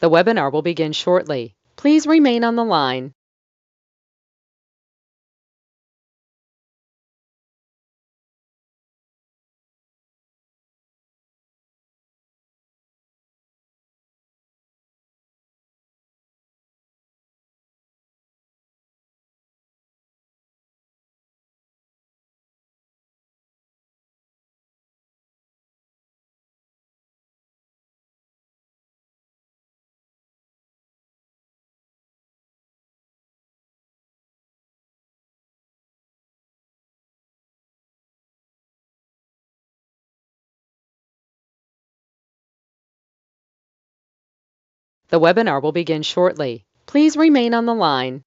The webinar will begin shortly. Please remain on the line. The webinar will begin shortly. Please remain on the line.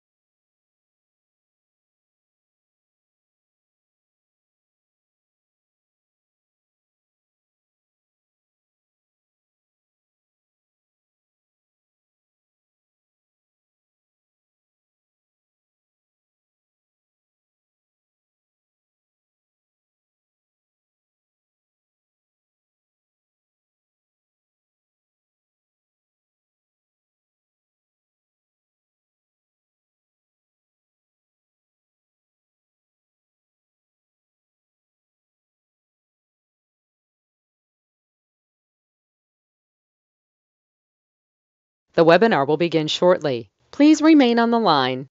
The webinar will begin shortly. Please remain on the line.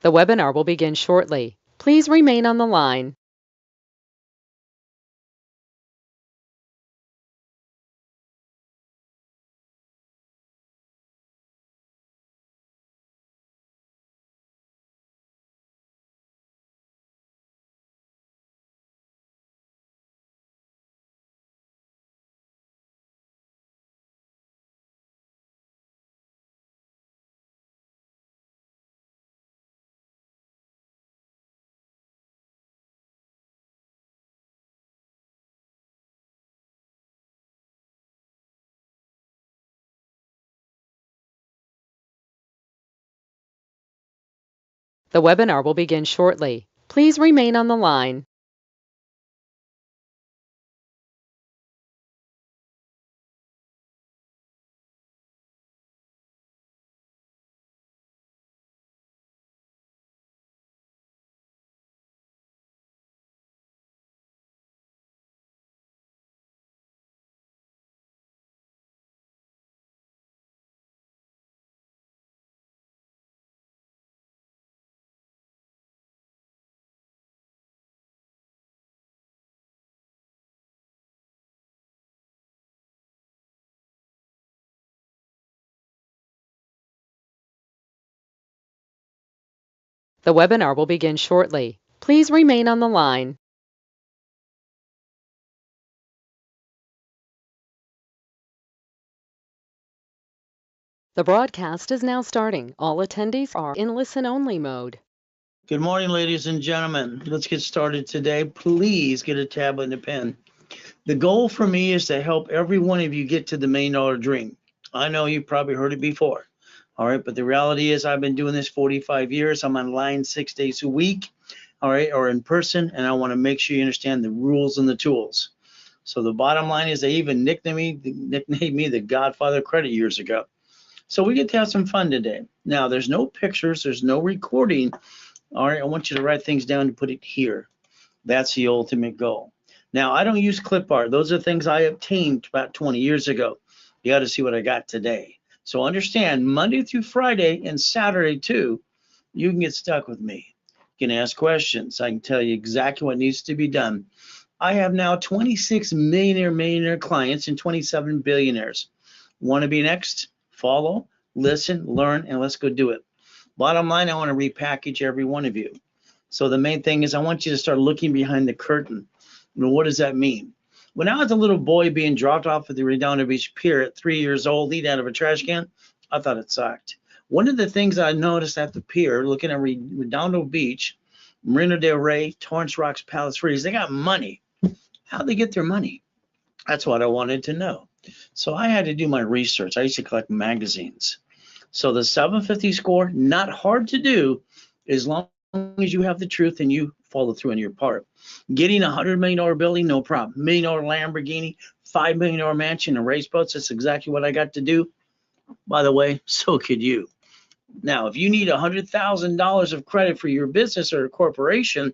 The webinar will begin shortly. Please remain on the line. The webinar will begin shortly. Please remain on the line. The webinar will begin shortly. Please remain on the line. The broadcast is now starting. All attendees are in listen-only mode. Good morning, ladies and gentlemen. Let's get started today. Please get a tablet and a pen. The goal for me is to help every one of you get to the $1 million dream. I know you've probably heard it before. All right, but the reality is I've been doing this 45 years. I'm online 6 days a week, all right, or in person, and I want to make sure you understand the rules and the tools. So the bottom line is they even nicknamed me the Godfather of Credit years ago. So we get to have some fun today. Now, there's no pictures, there's no recording. All right, I want you to write things down and put it here. That's the ultimate goal. Now, I don't use clip art. Those are things I obtained about 20 years ago. You got to see what I got today. So understand, Monday through Friday and Saturday too, you can get stuck with me. You can ask questions. I can tell you exactly what needs to be done. I have now 26 millionaire clients and 27 billionaires. Want to be next? Follow, listen, learn, and let's go do it. Bottom line, I want to repackage every one of you. So the main thing is I want you to start looking behind the curtain. What does that mean? When I was a little boy being dropped off at the Redondo Beach Pier at 3 years old, eating out of a trash can, I thought it sucked. One of the things I noticed at the pier, looking at Redondo Beach, Marina del Rey, Torrance Rocks, Palos Verdes, they got money. How'd they get their money? That's what I wanted to know. So I had to do my research. I used to collect magazines. So the 750 score, not hard to do as long as you have the truth and you follow through on your part. Getting $100 million building, no problem. $1 million Lamborghini, $5 million mansion, and race boats, that's exactly what I got to do. By the way, so could you. Now, if you need $100,000 of credit for your business or a corporation,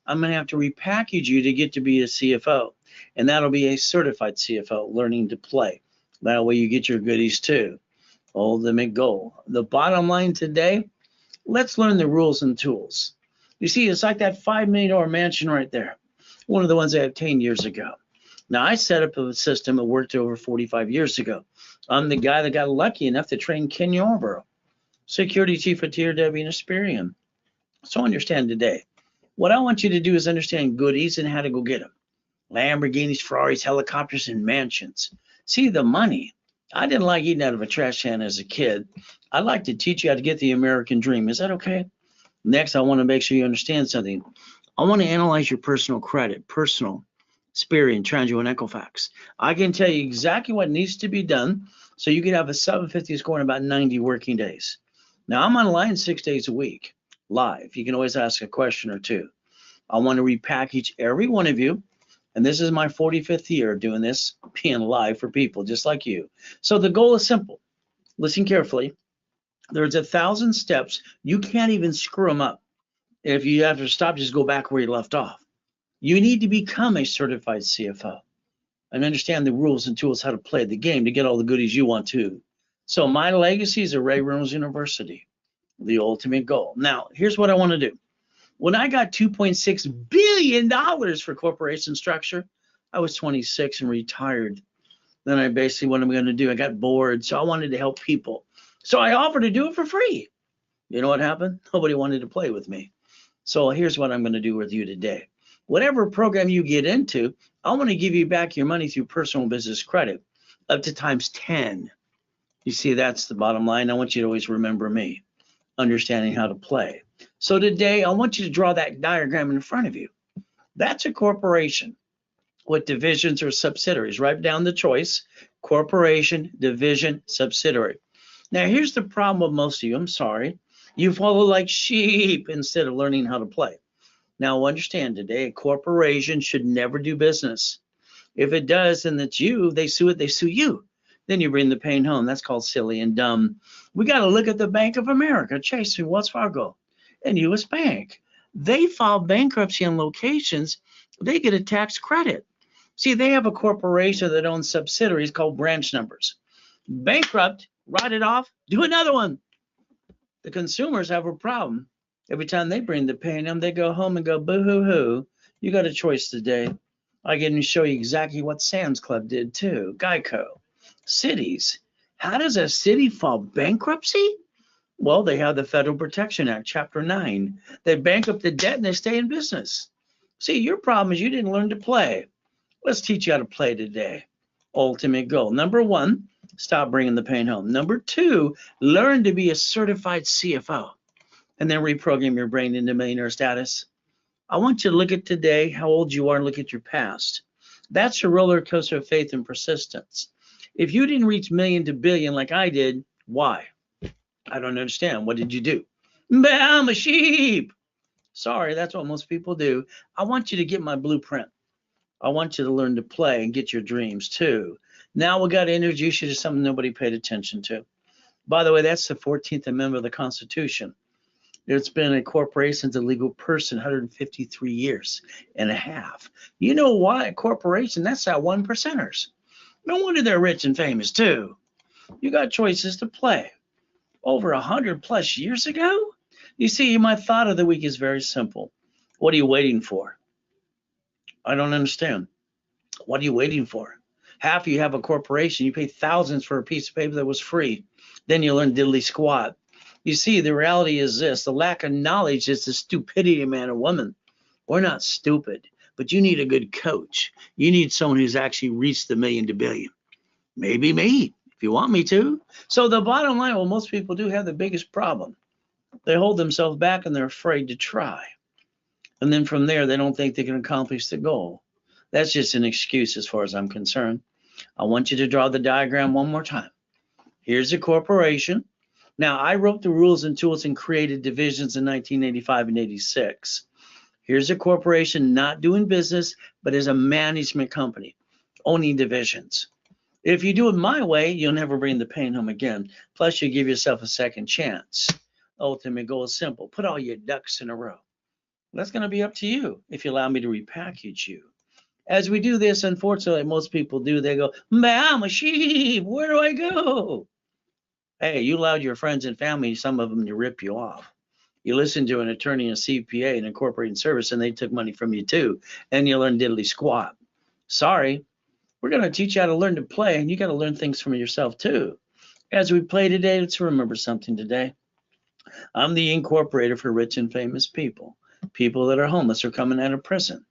I'm going to have to repackage you to get to be a CFO. And that'll be a certified CFO, learning to play. That way you get your goodies too. Ultimate goal. The bottom line today, let's learn the rules and tools. You see, it's like that $5 million mansion right there. One of the ones I obtained years ago. Now, I set up a system that worked over 45 years ago. I'm the guy that got lucky enough to train Ken Yarborough, security chief at Tier W and Asperian. So understand today, what I want you to do is understand goodies and how to go get them. Lamborghinis, Ferraris, helicopters, and mansions. See, the money. I didn't like eating out of a trash can as a kid. I'd like to teach you how to get the American dream. Is that okay? Next, I want to make sure you understand something. I want to analyze your personal credit, personal, Asperian, Tranjo, and Equifax. I can tell you exactly what needs to be done so you can have a 750 score in about 90 working days. Now, I'm online 6 days a week, live. You can always ask a question or two. I want to repackage every one of you. And this is my 45th year doing this, being live for people just like you. So the goal is simple. Listen carefully. There's 1,000 steps. You can't even screw them up. If you have to stop, just go back where you left off. You need to become a certified CFO and understand the rules and tools how to play the game to get all the goodies you want to. So my legacy is at Ray Reynolds University, the ultimate goal. Now, here's what I want to do. When I got $2.6 billion for corporation structure, I was 26 and retired. Then I basically, what am I going to do? I got bored, so I wanted to help people. So I offered to do it for free. You know what happened? Nobody wanted to play with me. So here's what I'm going to do with you today. Whatever program you get into, I want to give you back your money through personal business credit, up to times 10. You see, that's the bottom line. I want you to always remember me, understanding how to play. So today, I want you to draw that diagram in front of you. That's a corporation with divisions or subsidiaries. Write down the choice: corporation, division, subsidiary. Now, here's the problem with most of you. I'm sorry. You follow like sheep instead of learning how to play. Now, understand today, a corporation should never do business. If it does, and it's you, they sue it, they sue you. Then you bring the pain home. That's called silly and dumb. We got to look at the Bank of America, Chase, and Wells Fargo, and U.S. Bank. They file bankruptcy on locations. They get a tax credit. See, they have a corporation that owns subsidiaries called branch numbers. Bankrupt, write it off, do another one. The consumers have a problem. Every time they bring the pain home, they go home and go, boo-hoo-hoo. You got a choice today. I can show you exactly what Sam's Club did too, Geico, cities. How does a city file bankruptcy? Well, they have the Federal Protection Act, Chapter 9. They bankrupt the debt and they stay in business. See, your problem is you didn't learn to play. Let's teach you how to play today. Ultimate goal. Number 1, stop bringing the pain home. Number 2, learn to be a certified CFO and then reprogram your brain into millionaire status. I want you to look at today, how old you are, and look at your past. That's your roller coaster of faith and persistence. If you didn't reach million to billion like I did, why? I don't understand. What did you do? I'm a sheep. Sorry, that's what most people do. I want you to get my blueprint. I want you to learn to play and get your dreams too. Now we got to introduce you to something nobody paid attention to. By the way, that's the 14th Amendment of the Constitution. It's been a corporation as a legal person 153 years and a half. You know why? A corporation, that's that 1%ers. No wonder they're rich and famous too. You got choices to play. Over 100+ years ago? You see, my thought of the week is very simple. What are you waiting for? I don't understand. What are you waiting for? Half of you have a corporation. You pay thousands for a piece of paper that was free. Then you learn diddly squat. You see, the reality is this: the lack of knowledge is the stupidity of man or woman. We're not stupid, but you need a good coach. You need someone who's actually reached the million to billion. Maybe me, if you want me to. So the bottom line, well, most people do have the biggest problem. They hold themselves back and they're afraid to try. And then from there, they don't think they can accomplish the goal. That's just an excuse as far as I'm concerned. I want you to draw the diagram one more time. Here's a corporation. Now, I wrote the rules and tools and created divisions in 1985 and 86. Here's a corporation not doing business, but as a management company, owning divisions. If you do it my way, you'll never bring the pain home again. Plus, you give yourself a second chance. Ultimate goal is simple. Put all your ducks in a row. That's going to be up to you if you allow me to repackage you. As we do this, unfortunately, most people do. They go, I'm a sheep. Where do I go? Hey, you allowed your friends and family, some of them, to rip you off. You listened to an attorney and CPA and incorporating service, and they took money from you too, and you learned diddly squat. Sorry, we're going to teach you how to learn to play, and you got to learn things from yourself too. As we play today, let's remember something today. I'm the incorporator for rich and famous people, people that are homeless or coming out of prison.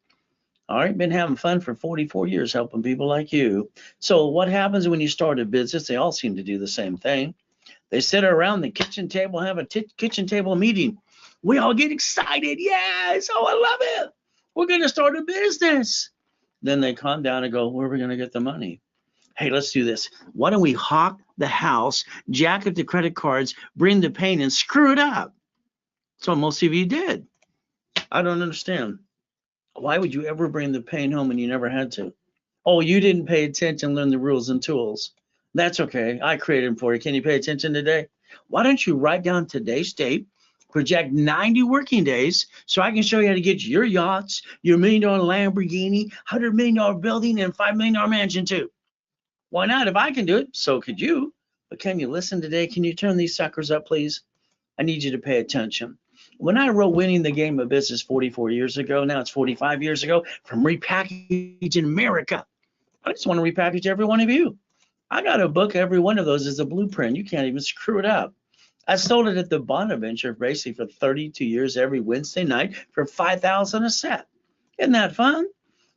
All right, been having fun for 44 years helping people like you. So what happens when you start a business? They all seem to do the same thing. They sit around the kitchen table, have a kitchen table meeting. We all get excited. Yes, oh, I love it. We're going to start a business. Then they calm down and go, where are we going to get the money? Hey, let's do this. Why don't we hawk the house, jack up the credit cards, bring the pain, and screw it up? That's what most of you did. I don't understand. Why would you ever bring the pain home when you never had to? Oh, you didn't pay attention, learn the rules and tools. That's okay. I created them for you. Can you pay attention today? Why don't you write down today's date, project 90 working days so I can show you how to get your yachts, your $1 million Lamborghini, $100 million building, and $5 million mansion too. Why not? If I can do it, so could you. But can you listen today? Can you turn these suckers up, please? I need you to pay attention. When I wrote Winning the Game of Business 44 years ago, now it's 45 years ago, from Repackaging America, I just want to repackage every one of you. I got a book, every one of those is a blueprint. You can't even screw it up. I sold it at the Bonaventure basically for 32 years every Wednesday night for $5,000 a set. Isn't that fun?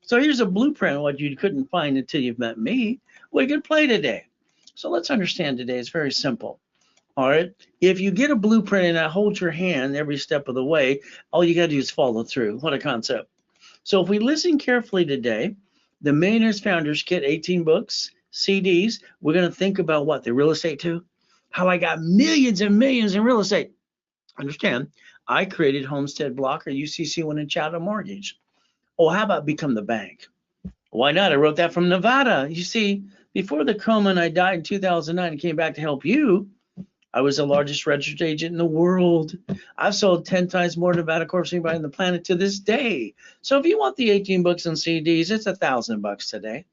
So here's a blueprint of what you couldn't find until you've met me. We could play today. So let's understand today. It's very simple. All right. If you get a blueprint and I hold your hand every step of the way, all you got to do is follow through. What a concept. So if we listen carefully today, the Millionaires Founders Kit, 18 books, CDs, we're going to think about what? The real estate too? How I got millions and millions in real estate. Understand, I created Homestead Blocker, UCC1, and Chattel Mortgage. Oh, how about Become the Bank? Why not? I wrote that from Nevada. You see, before the coma and I died in 2009 and came back to help you, I was the largest registered agent in the world. I've sold 10 times more Nevada Corps than anybody on the planet to this day. So if you want the 18 books and CDs, it's $1,000 today.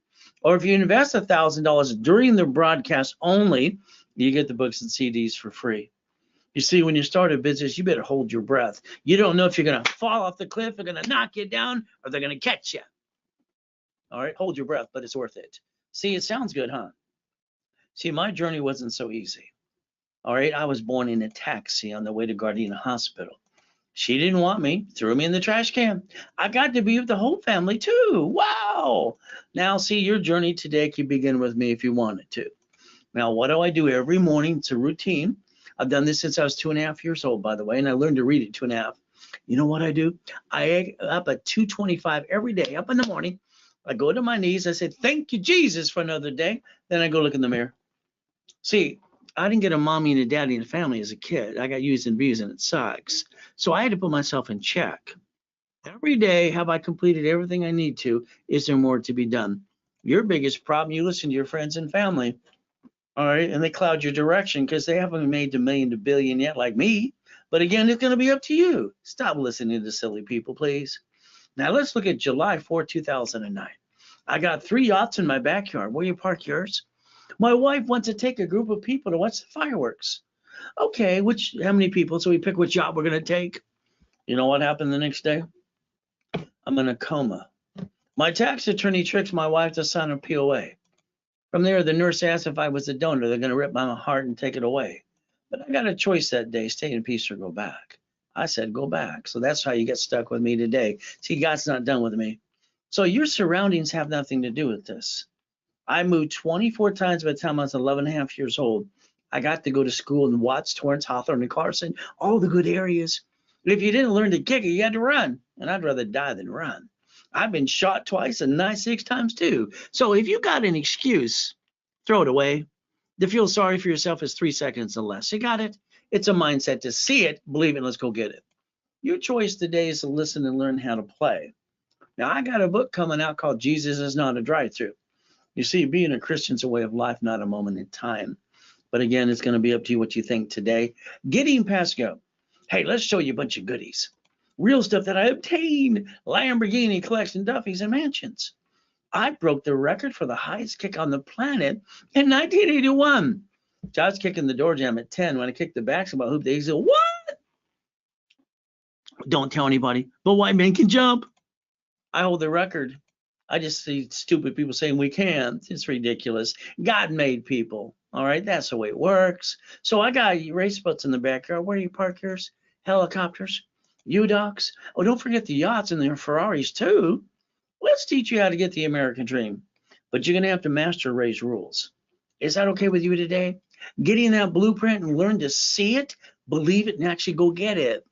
Or if you invest $1,000 during the broadcast only, you get the books and CDs for free. You see, when you start a business, you better hold your breath. You don't know if you're going to fall off the cliff, they're going to knock you down, or they're going to catch you. All right, hold your breath, but it's worth it. See, it sounds good, huh? See, my journey wasn't so easy. All right, I was born in a taxi on the way to Gardena Hospital. She didn't want me, threw me in the trash can. I got to be with the whole family too. Wow. Now, see, your journey today can begin with me if you wanted to. Now, what do I do every morning? It's a routine. I've done this since I was 2.5 years old, by the way, and I learned to read at 2.5. You know what I do? I up at 2:25 every day, up in the morning. I go to my knees. I say, thank you, Jesus, for another day. Then I go look in the mirror. See, I didn't get a mommy and a daddy and a family as a kid. I got used and abused, and it sucks. So I had to put myself in check. Every day, have I completed everything I need to? Is there more to be done? Your biggest problem, you listen to your friends and family, all right, and they cloud your direction because they haven't made the million to billion yet like me. But again, it's going to be up to you. Stop listening to silly people, please. Now, let's look at July 4, 2009. I got 3 yachts in my backyard. Where you park yours? My wife wants to take a group of people to watch the fireworks. Okay, how many people? So we pick which yacht we're going to take. You know what happened the next day? I'm in a coma. My tax attorney tricks my wife to sign a POA. From there, the nurse asked if I was a donor. They're going to rip my heart and take it away. But I got a choice that day, stay in peace or go back. I said, go back. So that's how you get stuck with me today. See, God's not done with me. So your surroundings have nothing to do with this. I moved 24 times by the time I was 11 and a half years old. I got to go to school in Watts, Torrance, Hawthorne, and Carson, all the good areas. But if you didn't learn to kick it, you had to run. And I'd rather die than run. I've been shot twice and knifed 6 times too. So if you got an excuse, throw it away. To feel sorry for yourself is 3 seconds or less. You got it? It's a mindset to see it, believe it, let's go get it. Your choice today is to listen and learn how to play. Now, I got a book coming out called Jesus is Not a Drive-Thru. You see, being a Christian's a way of life, not a moment in time. But again, it's going to be up to you what you think today. Getting past go. Hey, let's show you a bunch of goodies. Real stuff that I obtained. Lamborghini collection, Duffy's, and mansions. I broke the record for the highest kick on the planet in 1981. So I was kicking the door jam at 10 when I kicked the basketball hoop. They said, what? Don't tell anybody, but white men can jump. I hold the record. I just see stupid people saying we can't. It's ridiculous. God made people. All right, that's the way it works. So I got race boats in the backyard. Where do you park yours? Helicopters, U-Docks. Oh, don't forget the yachts and their Ferraris too. Let's teach you how to get the American dream. But you're going to have to master Ray's rules. Is that okay with you today? Getting that blueprint and learn to see it, believe it, and actually go get it.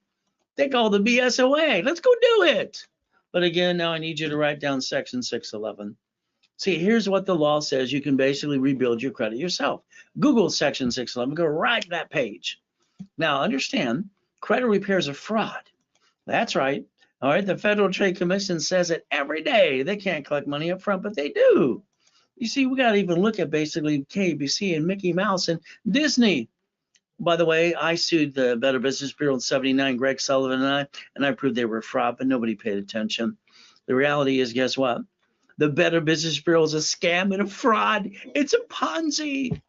Take all the BS away. Let's go do it. But again, now I need you to write down section 611. See, here's what the law says. You can basically rebuild your credit yourself. Google section 611. Go right to that page. Now, understand, credit repair is a fraud. That's right. All right. The Federal Trade Commission says it every day. They can't collect money up front, but they do. You see, we got to even look at basically KBC and Mickey Mouse and Disney. By the way, I sued the Better Business Bureau in '79, Greg Sullivan and I proved they were a fraud, but nobody paid attention. The reality is, guess what? The Better Business Bureau is a scam and a fraud. It's a Ponzi.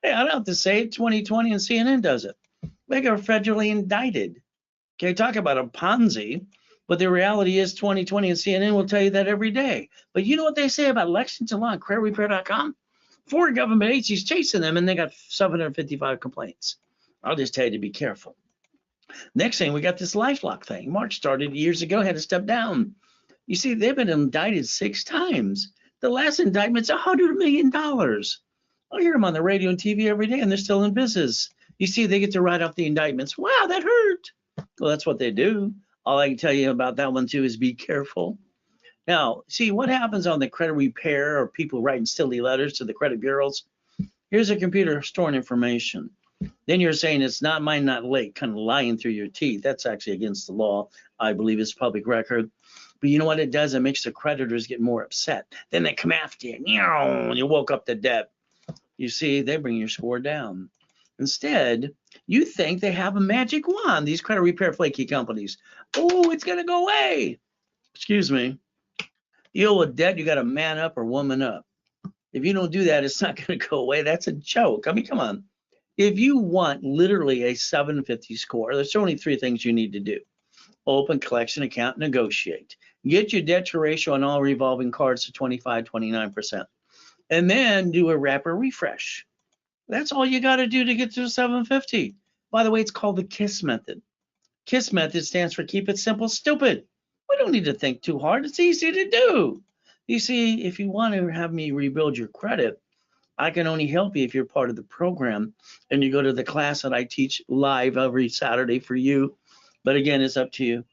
Hey, I don't have to say it. 2020 and CNN does it. They got federally indicted. Okay, talk about a Ponzi. But the reality is 2020 and CNN will tell you that every day. But you know what they say about Lexington Law and creditrepair.com? 4 government agencies chasing them, and they got 755 complaints. I'll just tell you to be careful. Next thing, we got this LifeLock thing. March started years ago, had to step down. You see, they've been indicted 6 times. The last indictment's $100 million. I hear them on the radio and TV every day, and they're still in business. You see, they get to write off the indictments. Wow, that hurt. Well, that's what they do. All I can tell you about that one, too, is be careful. Now, see, what happens on the credit repair or people writing silly letters to the credit bureaus? Here's a computer storing information. Then you're saying it's not mine, not late, kind of lying through your teeth. That's actually against the law. I believe it's public record. But you know what it does? It makes the creditors get more upset. Then they come after you. And you woke up to debt. You see, they bring your score down. Instead, you think they have a magic wand, these credit repair flaky companies. Oh, it's going to go away. Excuse me. You owe a debt, you got to man up or woman up. If you don't do that, it's not going to go away. That's a joke. I mean, come on. If you want literally a 750 score, there's only 3 things you need to do. Open collection account, negotiate. Get your debt to ratio on all revolving cards to 25, 29%. And then do a wrapper refresh. That's all you got to do to get to 750. By the way, it's called the KISS method. KISS method stands for keep it simple, stupid. We don't need to think too hard. It's easy to do. You see, if you want to have me rebuild your credit, I can only help you if you're part of the program and you go to the class that I teach live every Saturday for you. But again, it's up to you.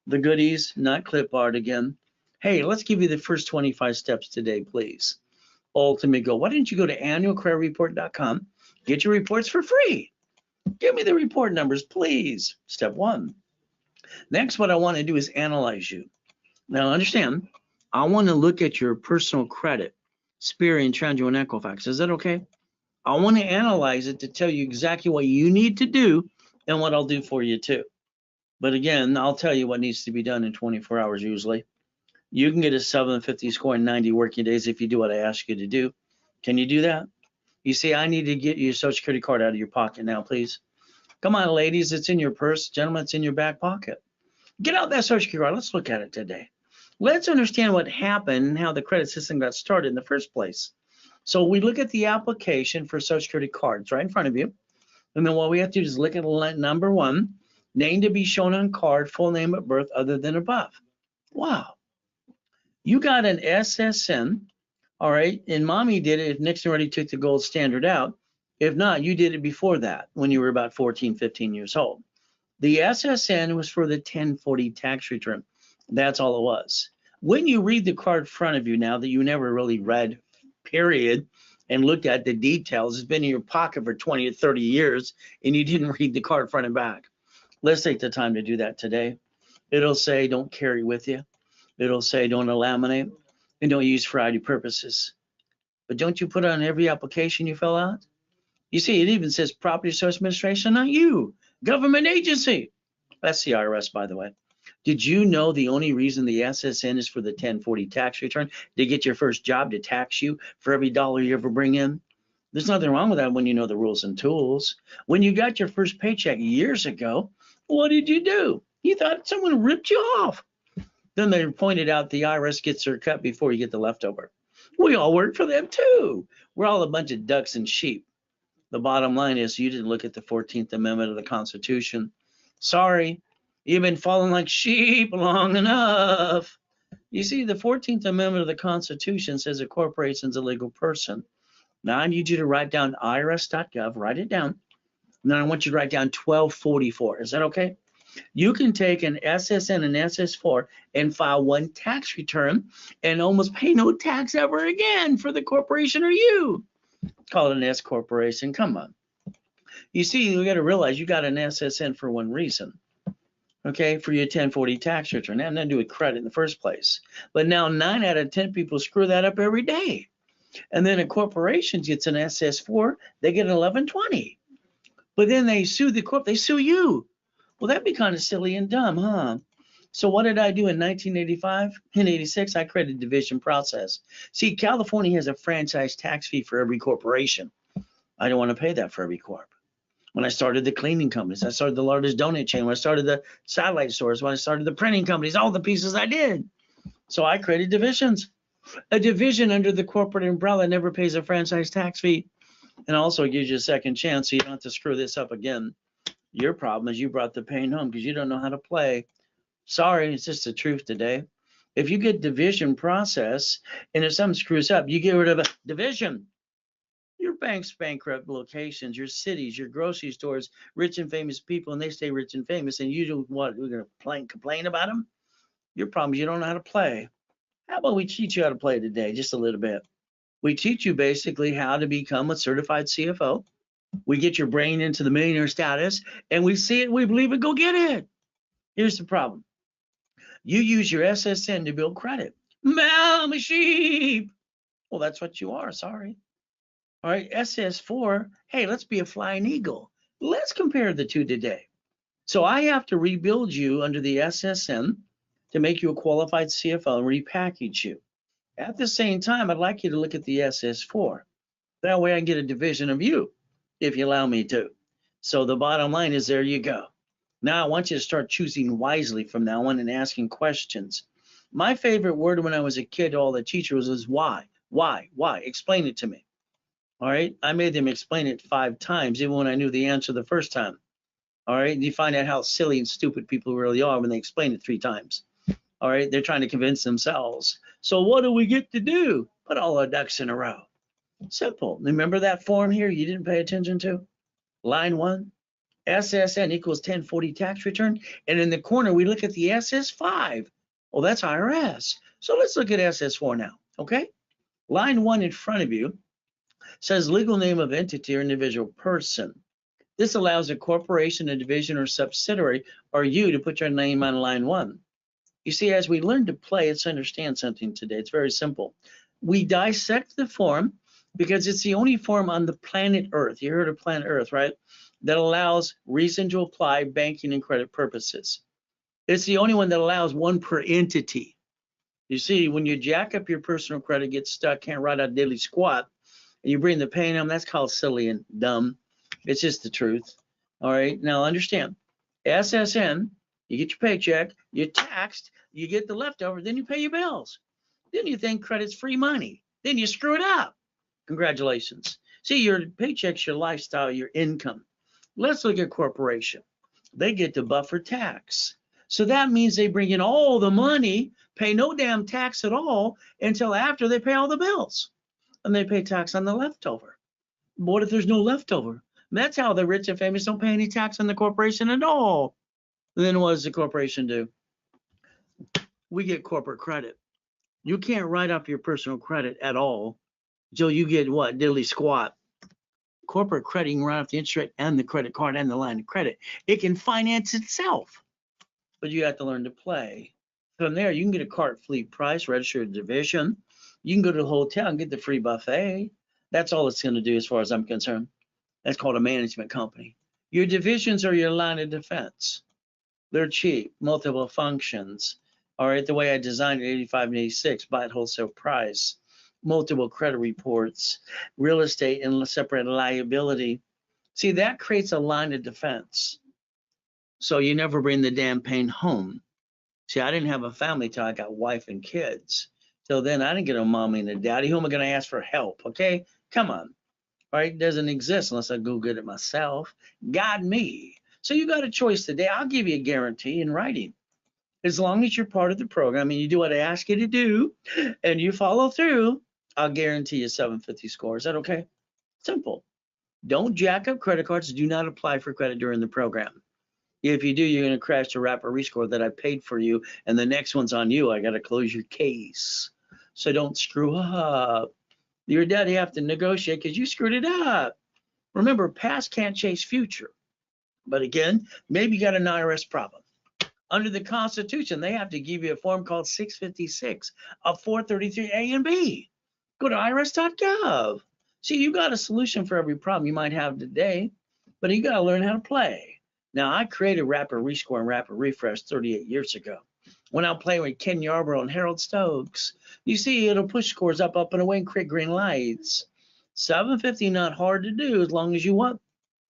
The goodies, not clip art again. Hey, let's give you the first 25 steps today, please. Ultimate goal. Why didn't you go to annualcreditreport.com, get your reports for free? Give me the report numbers, please. Step 1. Next, what I want to do is analyze you. Now, understand, I want to look at your personal credit, Experian, Tranjo, and Equifax. Is that okay? I want to analyze it to tell you exactly what you need to do and what I'll do for you too. But again, I'll tell you what needs to be done in 24 hours usually. You can get a 750 score in 90 working days if you do what I ask you to do. Can you do that? You see, I need to get your Social Security card out of your pocket now, please. Come on, ladies, it's in your purse. Gentlemen, it's in your back pocket. Get out that Social Security card. Let's look at it today. Let's understand what happened and how the credit system got started in the first place. So we look at the application for Social Security cards right in front of you. And then what we have to do is look at number 1, name to be shown on card, full name at birth other than above. Wow. You got an SSN, all right, and mommy did it if Nixon already took the gold standard out. If not, you did it before that when you were about 14, 15 years old. The SSN was for the 1040 tax return. That's all it was. When you read the card in front of you now that you never really read, period, and looked at the details, it's been in your pocket for 20 or 30 years, and you didn't read the card front and back. Let's take the time to do that today. It'll say don't carry with you. It'll say don't laminate and don't use for ID purposes. But don't you put it on every application you fill out? You see, it even says Property Source Administration, not you, government agency. That's the IRS, by the way. Did you know the only reason the SSN is for the 1040 tax return? To get your first job to tax you for every dollar you ever bring in? There's nothing wrong with that when you know the rules and tools. When you got your first paycheck years ago, what did you do? You thought someone ripped you off. Then they pointed out the IRS gets their cut before you get the leftover. We all work for them too. We're all a bunch of ducks and sheep. The bottom line is you didn't look at the 14th Amendment of the Constitution. Sorry, you've been falling like sheep long enough. You see, the 14th Amendment of the Constitution says a corporation is a legal person. Now I need you to write down irs.gov, write it down. And then I want you to write down 1244. Is that okay? You can take an SSN and SS4 and file one tax return and almost pay no tax ever again for the corporation or you. Call it an S corporation. Come on. You see, you got to realize you got an SSN for one reason. Okay, for your 1040 tax return. That had nothing to do with credit in the first place. But now 9 out of 10 people screw that up every day. And then a corporation gets an SS4, they get an 1120. But then they sue the corp, they sue you. Well, that'd be kind of silly and dumb, huh? So what did I do in 1985? In 86, I created a division process. See, California has a franchise tax fee for every corporation. I don't want to pay that for every corp. When I started the cleaning companies, I started the largest donut chain, when I started the satellite stores, when I started the printing companies, all the pieces I did. So I created divisions. A division under the corporate umbrella never pays a franchise tax fee, and also gives you a second chance so you don't have to screw this up again. Your problem is you brought the pain home because you don't know how to play. Sorry, it's just the truth today. If you get division process and if something screws up, you get rid of a division. Your bank's bankrupt locations, your cities, your grocery stores, rich and famous people, and they stay rich and famous, and you do what? We're going to complain about them? Your problem is you don't know how to play. How about we teach you how to play today, just a little bit? We teach you basically how to become a certified CFO. We get your brain into the millionaire status, and we see it, we believe it, go get it. Here's the problem. You use your SSN to build credit. I'm a sheep. Well, that's what you are, sorry. All right, SS4, hey, let's be a flying eagle. Let's compare the two today. So I have to rebuild you under the SSN to make you a qualified CFO and repackage you. At the same time, I'd like you to look at the SS4. That way I can get a division of you, if you allow me to. So the bottom line is there you go. Now I want you to start choosing wisely from now on and asking questions. My favorite word when I was a kid to all the teachers was why? Why? Explain it to me. All right, I made them explain it 5 times, even when I knew the answer the first time. All right, and you find out how silly and stupid people really are when they explain it 3 times. All right, they're trying to convince themselves. So what do we get to do? Put all our ducks in a row. Simple. Remember that form here you didn't pay attention to? Line 1, SSN equals 1040 tax return. And in the corner, we look at the SS5. Well, that's IRS. So let's look at SS4 now, okay? Line 1 in front of you says legal name of entity or individual person. This allows a corporation, a division, or subsidiary, or you to put your name on line 1. You see, as we learn to play, let's understand something today. It's very simple. We dissect the form because it's the only form on the planet Earth. You heard of planet Earth, right? That allows reason to apply banking and credit purposes. It's the only one that allows one per entity. You see, when you jack up your personal credit, get stuck, can't write out daily squat, and you bring the pain home, that's called silly and dumb. It's just the truth. All right, now understand, SSN, you get your paycheck, you're taxed, you get the leftover, then you pay your bills. Then you think credit's free money. Then you screw it up. Congratulations. See, your paycheck's your lifestyle, your income. Let's look at corporation. They get the buffer tax. So that means they bring in all the money, pay no damn tax at all until after they pay all the bills. And they pay tax on the leftover. But what if there's no leftover? That's how the rich and famous don't pay any tax on the corporation at all. And then what does the corporation do? We get corporate credit. You can't write up your personal credit at all. So you get what? Diddly squat. Corporate credit, you can write off the interest rate and the credit card and the line of credit. It can finance itself, but you have to learn to play. From there, you can get a cart fleet price, register a division. You can go to the hotel and get the free buffet. That's all it's going to do as far as I'm concerned. That's called a management company. Your divisions are your line of defense. They're cheap, multiple functions. All right, the way I designed it, 85 and 86, buy at wholesale price, multiple credit reports, real estate and separate liability. See, that creates a line of defense. So you never bring the damn pain home. See, I didn't have a family till I got wife and kids. Till then, I didn't get a mommy and a daddy. Who am I going to ask for help? Okay, come on. All right, it doesn't exist unless I go get it myself. God me. So you got a choice today. I'll give you a guarantee in writing. As long as you're part of the program and you do what I ask you to do and you follow through, I'll guarantee you 750 score. Is that okay? Simple. Don't jack up credit cards. Do not apply for credit during the program. If you do, you're going to crash the rapid rescore that I paid for you, and the next one's on you. I got to close your case. So don't screw up. Your dad, you have to negotiate because you screwed it up. Remember, past can't chase future. But again, maybe you got an IRS problem. Under the Constitution, they have to give you a form called 656 of 433 A and B. Go to irs.gov. See, you got a solution for every problem you might have today, but you got to learn how to play. Now, I created Rapid Rescore and Rapid Refresh 38 years ago when I played with Ken Yarbrough and Harold Stokes. You see, it'll push scores up and away and create green lights. 750 not hard to do as long as you want.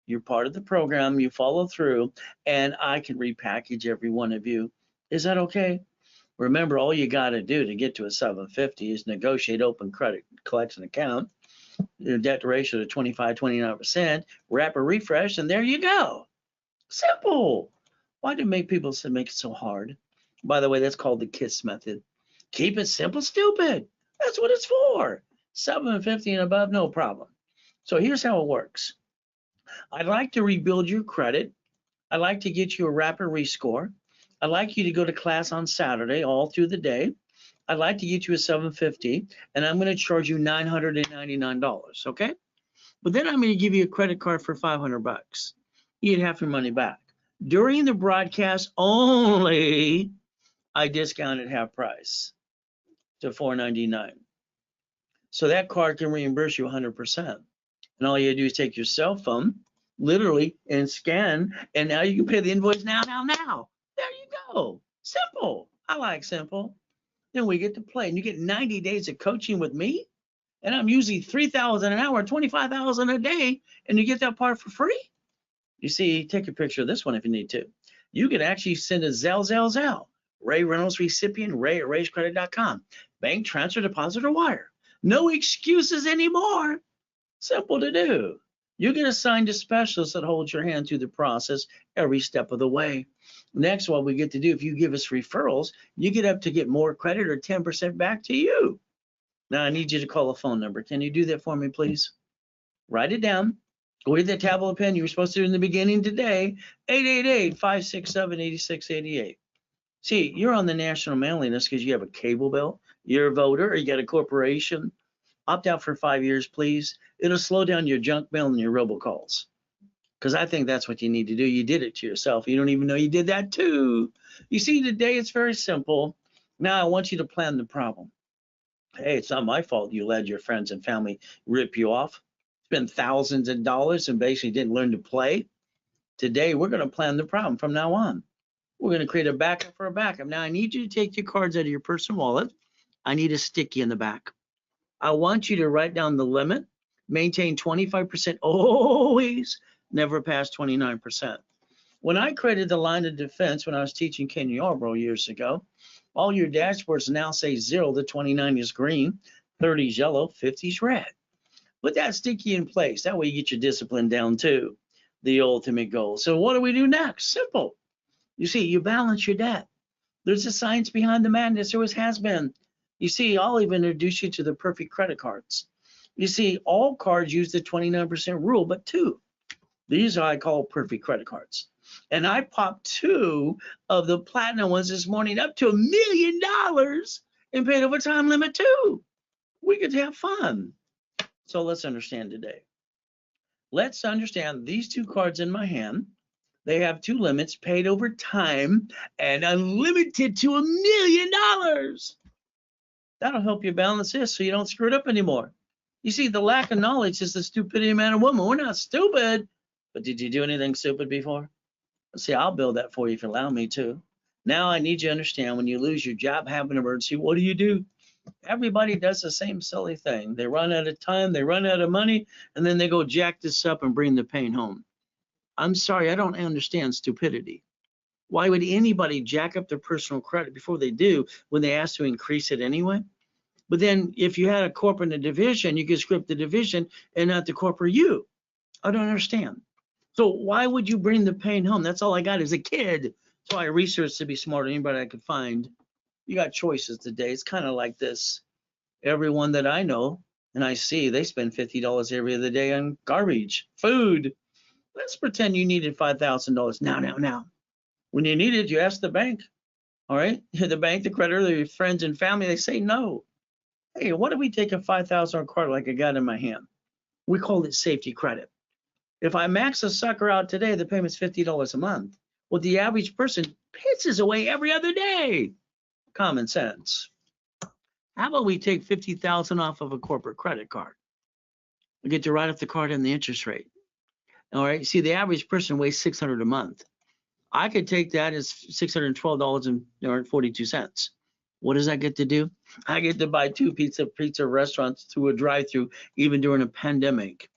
You're part of the program, you follow through, and I can repackage every one of you. Is that okay? Remember, all you got to do to get to a 750 is negotiate open credit collection account, your debt ratio to 25, 29%, rapid refresh, and there you go. Simple. Why do make people make it so hard? By the way, that's called the KISS method. Keep it simple, stupid. That's what it's for. 750 and above, no problem. So here's how it works. I'd like to rebuild your credit. I'd like to get you a rapid rescore. I'd like you to go to class on Saturday all through the day. I'd like to get you a 750, and I'm going to charge you $999, okay? But then I'm going to give you a credit card for $500. You get half your money back. During the broadcast only, I discounted half price to $499. So that card can reimburse you 100%. And all you do is take your cell phone, literally, and scan, and now you can pay the invoice now. There you go. Simple. I like simple. Then we get to play, and you get 90 days of coaching with me, and I'm usually $3,000 an hour, $25,000 a day, and you get that part for free. You see, take a picture of this one if you need to. You can actually send a Zelle. Ray Reynolds recipient, Ray at raisecredit.com. Bank transfer, deposit, or wire. No excuses anymore. Simple to do. You get assigned a specialist that holds your hand through the process every step of the way. Next, what we get to do, if you give us referrals, you get up to get more credit or 10% back to you. Now, I need you to call a phone number. Can you do that for me, please? Write it down. Go with the tablet pen you were supposed to do in the beginning today, 888-567-8688. See, you're on the national mailing list because you have a cable bill, you're a voter, or you got a corporation. Opt out for 5 years, please. It'll slow down your junk mail and your robocalls. Because I think that's what you need to do. You did it to yourself. You don't even know you did that too. You see, today it's very simple. Now I want you to plan the problem. Hey, it's not my fault you let your friends and family rip you off. Spend thousands of dollars and basically didn't learn to play. Today, we're going to plan the problem from now on. We're going to create a backup for a backup. Now, I need you to take your cards out of your personal wallet. I need a sticky in the back. I want you to write down the limit, maintain 25%, always, never pass 29%. When I created the line of defense when I was teaching Ken Yarbrough years ago, all your dashboards now say 0 to 29 is green, 30 is yellow, 50 is red. Put that sticky in place. That way you get your discipline down too. the ultimate goal. So what do we do next? Simple. You see, you balance your debt. There's a science behind the madness. There always has been. You see, I'll even introduce you to the perfect credit cards. You see, all cards use the 29% rule, but two. These are I call perfect credit cards. And I popped two of the platinum ones this morning up to $1 million and paid over time limit too. We could have fun. So let's understand today. Let's understand these two cards in my hand. They have two limits, paid over time and unlimited to $1 million. That'll help you balance this so you don't screw it up anymore. You see, the lack of knowledge is the stupidity of man and woman. We're not stupid, but did you do anything stupid before? See, I'll build that for you if you allow me to. Now I need you to understand when you lose your job, have an emergency, what do? Everybody does the same silly thing. They run out of time, they run out of money, and then they go jack this up and bring the pain home. I'm sorry, I don't understand stupidity. Why would anybody jack up their personal credit before they do when they ask to increase it anyway? But then if you had a corporate and a division, you could script the division and not the corporate you. I don't understand. So why would you bring the pain home? That's all I got as a kid. So I researched to be smarter than anybody I could find. You got choices today. It's kind of like this. Everyone that I know and I see, they spend $50 every other day on garbage, food. Let's pretend you needed $5,000 now. When you need it, you ask the bank. All right, the bank, the creditor, your friends and family, they say no. Hey, what if we take a $5,000 card like I got in my hand? We call it safety credit. If I max a sucker out today, the payment's $50 a month. Well, the average person pisses away every other day. Common sense. How about we take $50,000 off of a corporate credit card? We get to write off the card and the interest rate. All right, see, the average person weighs $600 a month. I could take that as $612.42. What does that get to do? I get to buy two pizza restaurants through a drive-through, even during a pandemic.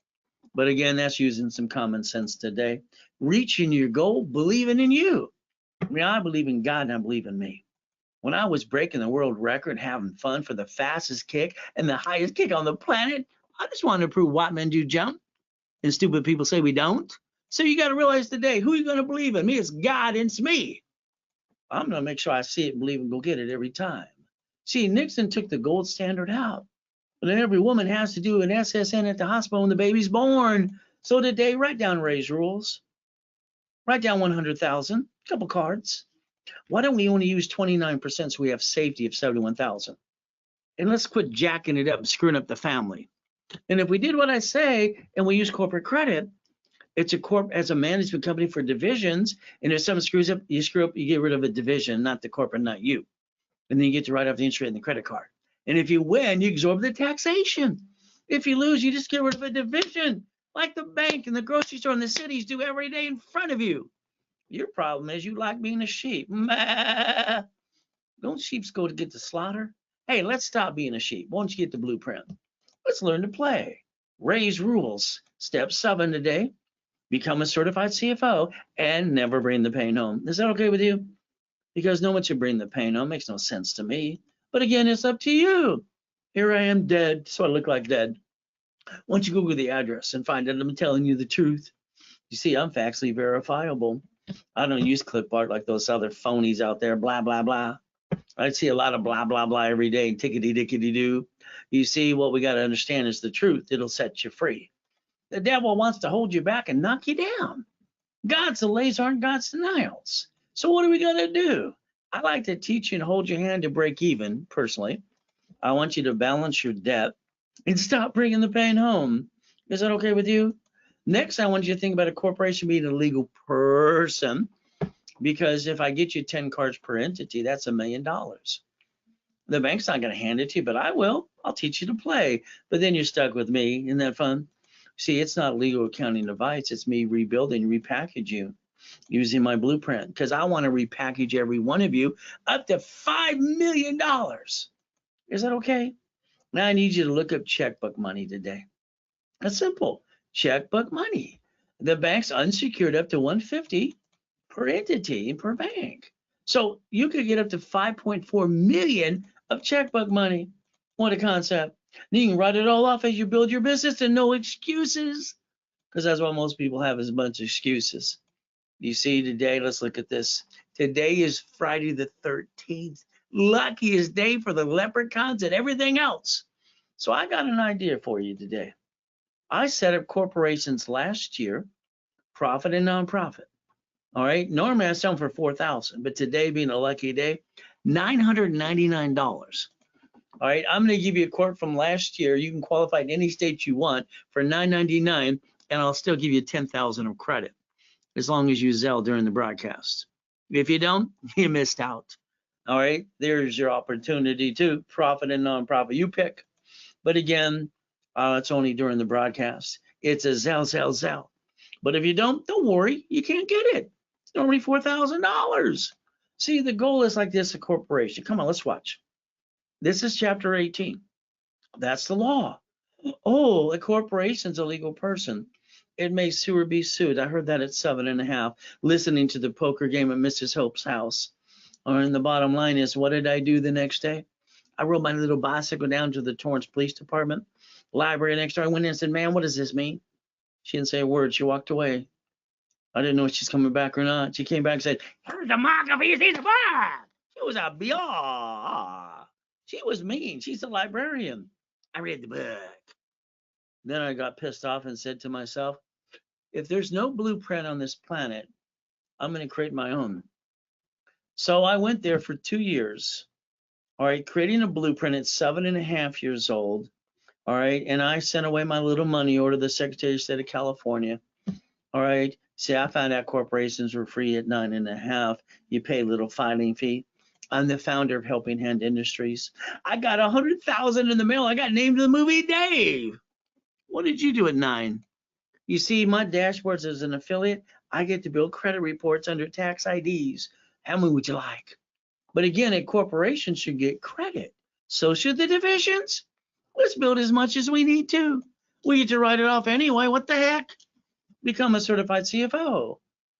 But again, that's using some common sense today. Reaching your goal, believing in you. I mean, I believe in God and I believe in me. When I was breaking the world record, having fun for the fastest kick and the highest kick on the planet, I just wanted to prove white men do jump and stupid people say we don't. So you got to realize today, who are you going to believe in? Me, it's God, and it's me. I'm going to make sure I see it, believe, and go get it every time. See, Nixon took the gold standard out. But then every woman has to do an SSN at the hospital when the baby's born. So today, write down Ray's rules. Write down 100,000, a couple cards. Why don't we only use 29% so we have safety of 71,000? And let's quit jacking it up and screwing up the family. And if we did what I say and we use corporate credit, it's as a management company for divisions. And if someone screws up, you get rid of a division, not the corporate, not you. And then you get to write off the interest rate and the credit card. And if you win, you absorb the taxation. If you lose, you just get rid of a division, like the bank and the grocery store and the cities do every day in front of you. Your problem is you like being a sheep. Don't sheeps go to get the slaughter? Hey, let's stop being a sheep. Why don't you get the blueprint? Let's learn to play. Ray's rules. Step 7 today. Become a certified CFO and never bring the pain home. Is that okay with you? Because no one should bring the pain home. Makes no sense to me. But again, it's up to you. Here I am dead, so I look like dead. Why don't you Google the address and find out I'm telling you the truth? You see, I'm factually verifiable. I don't use clip art like those other phonies out there, blah, blah, blah. I see a lot of blah, blah, blah every day, tickety-dickety-doo. You see, what we got to understand is the truth. It'll set you free. The devil wants to hold you back and knock you down. God's delays aren't God's denials. So what are we going to do? I like to teach you and hold your hand to break even, personally. I want you to balance your debt and stop bringing the pain home. Is that okay with you? Next, I want you to think about a corporation being a legal person, because if I get you 10 cards per entity, that's $1 million. The bank's not going to hand it to you, but I will. I'll teach you to play. But then you're stuck with me. Isn't that fun? See, it's not legal accounting advice. It's me rebuilding, repackage you using my blueprint, because I want to repackage every one of you up to $5 million. Is that okay? Now I need you to look up checkbook money today. That's simple. Checkbook money. The bank's unsecured up to $150 per entity and per bank. So you could get up to $5.4 million of checkbook money. What a concept. And you can write it all off as you build your business and no excuses. because that's what most people have is a bunch of excuses. You see, today, let's look at this. Today is Friday the 13th. Luckiest day for the leprechauns and everything else. So I got an idea for you today. I set up corporations last year, profit and nonprofit. All right. Normally I sell them for 4,000, but today being a lucky day, $999. All right. I'm going to give you a quote from last year. You can qualify in any state you want for $999, and I'll still give you 10,000 of credit as long as you Zelle during the broadcast. If you don't, you missed out. All right. There's your opportunity to profit and nonprofit. You pick. But again, it's only during the broadcast. It's a Zelle. But if you don't worry, you can't get it. It's normally $4,000. See, the goal is like this, a corporation. Come on, let's watch. This is chapter 18. That's the law. Oh, a corporation's a legal person. It may sue or be sued. I heard that at 7.5, listening to the poker game at Mrs. Hope's house. And the bottom line is, what did I do the next day? I rode my little bicycle down to the Torrance Police Department, library next door. I went in and said, "Ma'am, what does this mean?" She didn't say a word. She walked away. I didn't know if she's coming back or not. She came back and said, "Here's the mark of his blood." She was a biatch. She was mean. She's a librarian. I read the book. Then I got pissed off and said to myself, if there's no blueprint on this planet, I'm going to create my own. So I went there for 2 years. All right, creating a blueprint at 7.5 years old. All right, and I sent away my little money order to the Secretary of State of California. All right, see, I found out corporations were free at 9.5. You pay a little filing fee. I'm the founder of Helping Hand Industries. I got 100,000 in the mail. I got named to the movie Dave. What did you do at 9? You see, my dashboards as an affiliate, I get to build credit reports under tax IDs. How many would you like? But again, a corporation should get credit. So should the divisions. Let's build as much as we need to. We get to write it off anyway. What the heck? Become a certified CFO.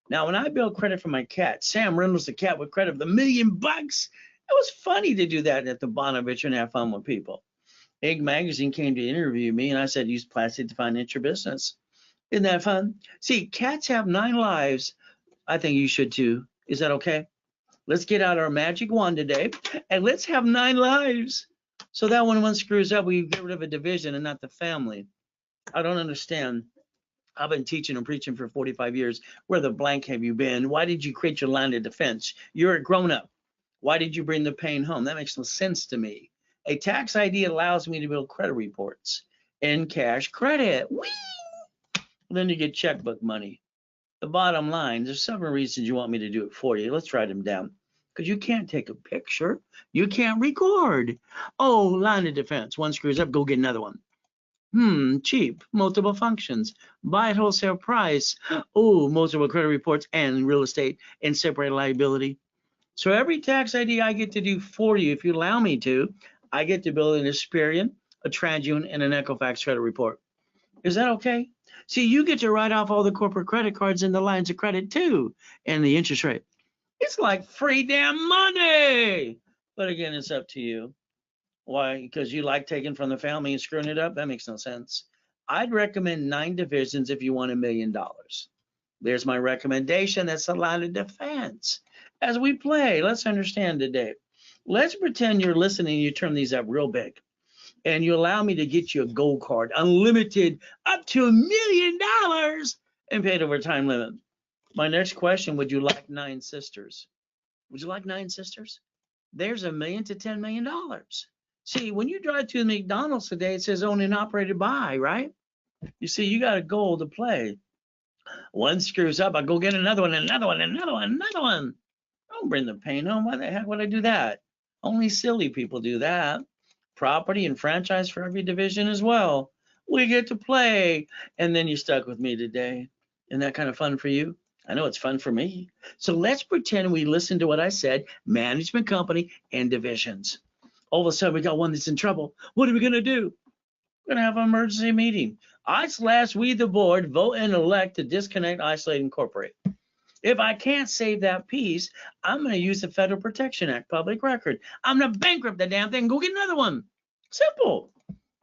Now, when I build credit for my cat, Sam Reynolds, the cat with credit of $1 million, it was funny to do that at the Bonovich and have fun with people. Egg Magazine came to interview me, and I said, use plastic to finance your business. Isn't that fun? See, cats have 9 lives. I think you should too. Is that okay? Let's get out our magic wand today, and let's have 9 lives. So that when one screws up, we get rid of a division and not the family. I don't understand. I've been teaching and preaching for 45 years. Where the blank have you been? Why did you create your line of defense? You're a grown-up. Why did you bring the pain home? That makes no sense to me. A tax ID allows me to build credit reports and cash credit. Whee! Then you get checkbook money. The bottom line, there's several reasons you want me to do it for you. Let's write them down. Because you can't take a picture. You can't record. Oh, line of defense. One screws up, go get another one. Cheap, multiple functions. Buy at wholesale price. Oh, multiple credit reports and real estate and separate liability. So every tax ID I get to do for you, if you allow me to, I get to build an Experian, a TransUnion, and an Equifax credit report. Is that okay? See, you get to write off all the corporate credit cards and the lines of credit too, and the interest rate. It's like free damn money. But again, it's up to you. Why? Because you like taking from the family and screwing it up? That makes no sense. I'd recommend 9 divisions if you want $1 million. There's my recommendation. That's a line of defense. As we play, let's understand today. Let's pretend you're listening. You turn these up real big. And you allow me to get you a gold card, unlimited, up to $1 million, and paid over time limit. My next question, would you like 9 sisters? Would you like 9 sisters? There's $1 million to $10 million. See, when you drive to the McDonald's today, it says owned and operated by, right? You see, you got a goal to play. One screws up, I go get another one, another one, another one, another one. Don't bring the pain home. Why the heck would I do that? Only silly people do that. Property and franchise for every division as well. We get to play. And then you're stuck with me today. Isn't that kind of fun for you? I know it's fun for me. So let's pretend we listen to what I said, management company and divisions. All of a sudden we got one that's in trouble. What are we going to do? We're going to have an emergency meeting. We, the board, vote and elect to disconnect, isolate, and incorporate. If I can't save that piece, I'm going to use the Federal Protection Act, public record. I'm going to bankrupt the damn thing and go get another one. Simple.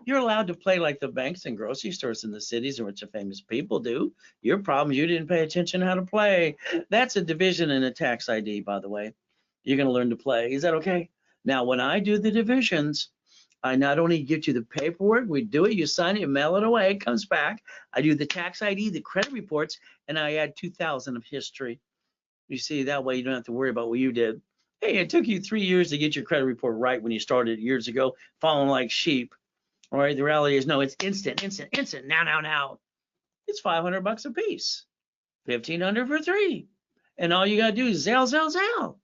You're allowed to play like the banks and grocery stores in the cities in which the famous people do. Your problem is you didn't pay attention how to play. That's a division and a tax ID, by the way. You're going to learn to play. Is that okay? Now, when I do the divisions, I not only get you the paperwork, we do it, you sign it, you mail it away, it comes back. I do the tax ID, the credit reports, and I add 2,000 of history. You see, that way you don't have to worry about what you did. Hey, it took you 3 years to get your credit report right when you started years ago, following like sheep. All right, the reality is no, it's instant, instant, instant. Now. It's $500 a piece, 1,500 for three, and all you gotta do is Zelle,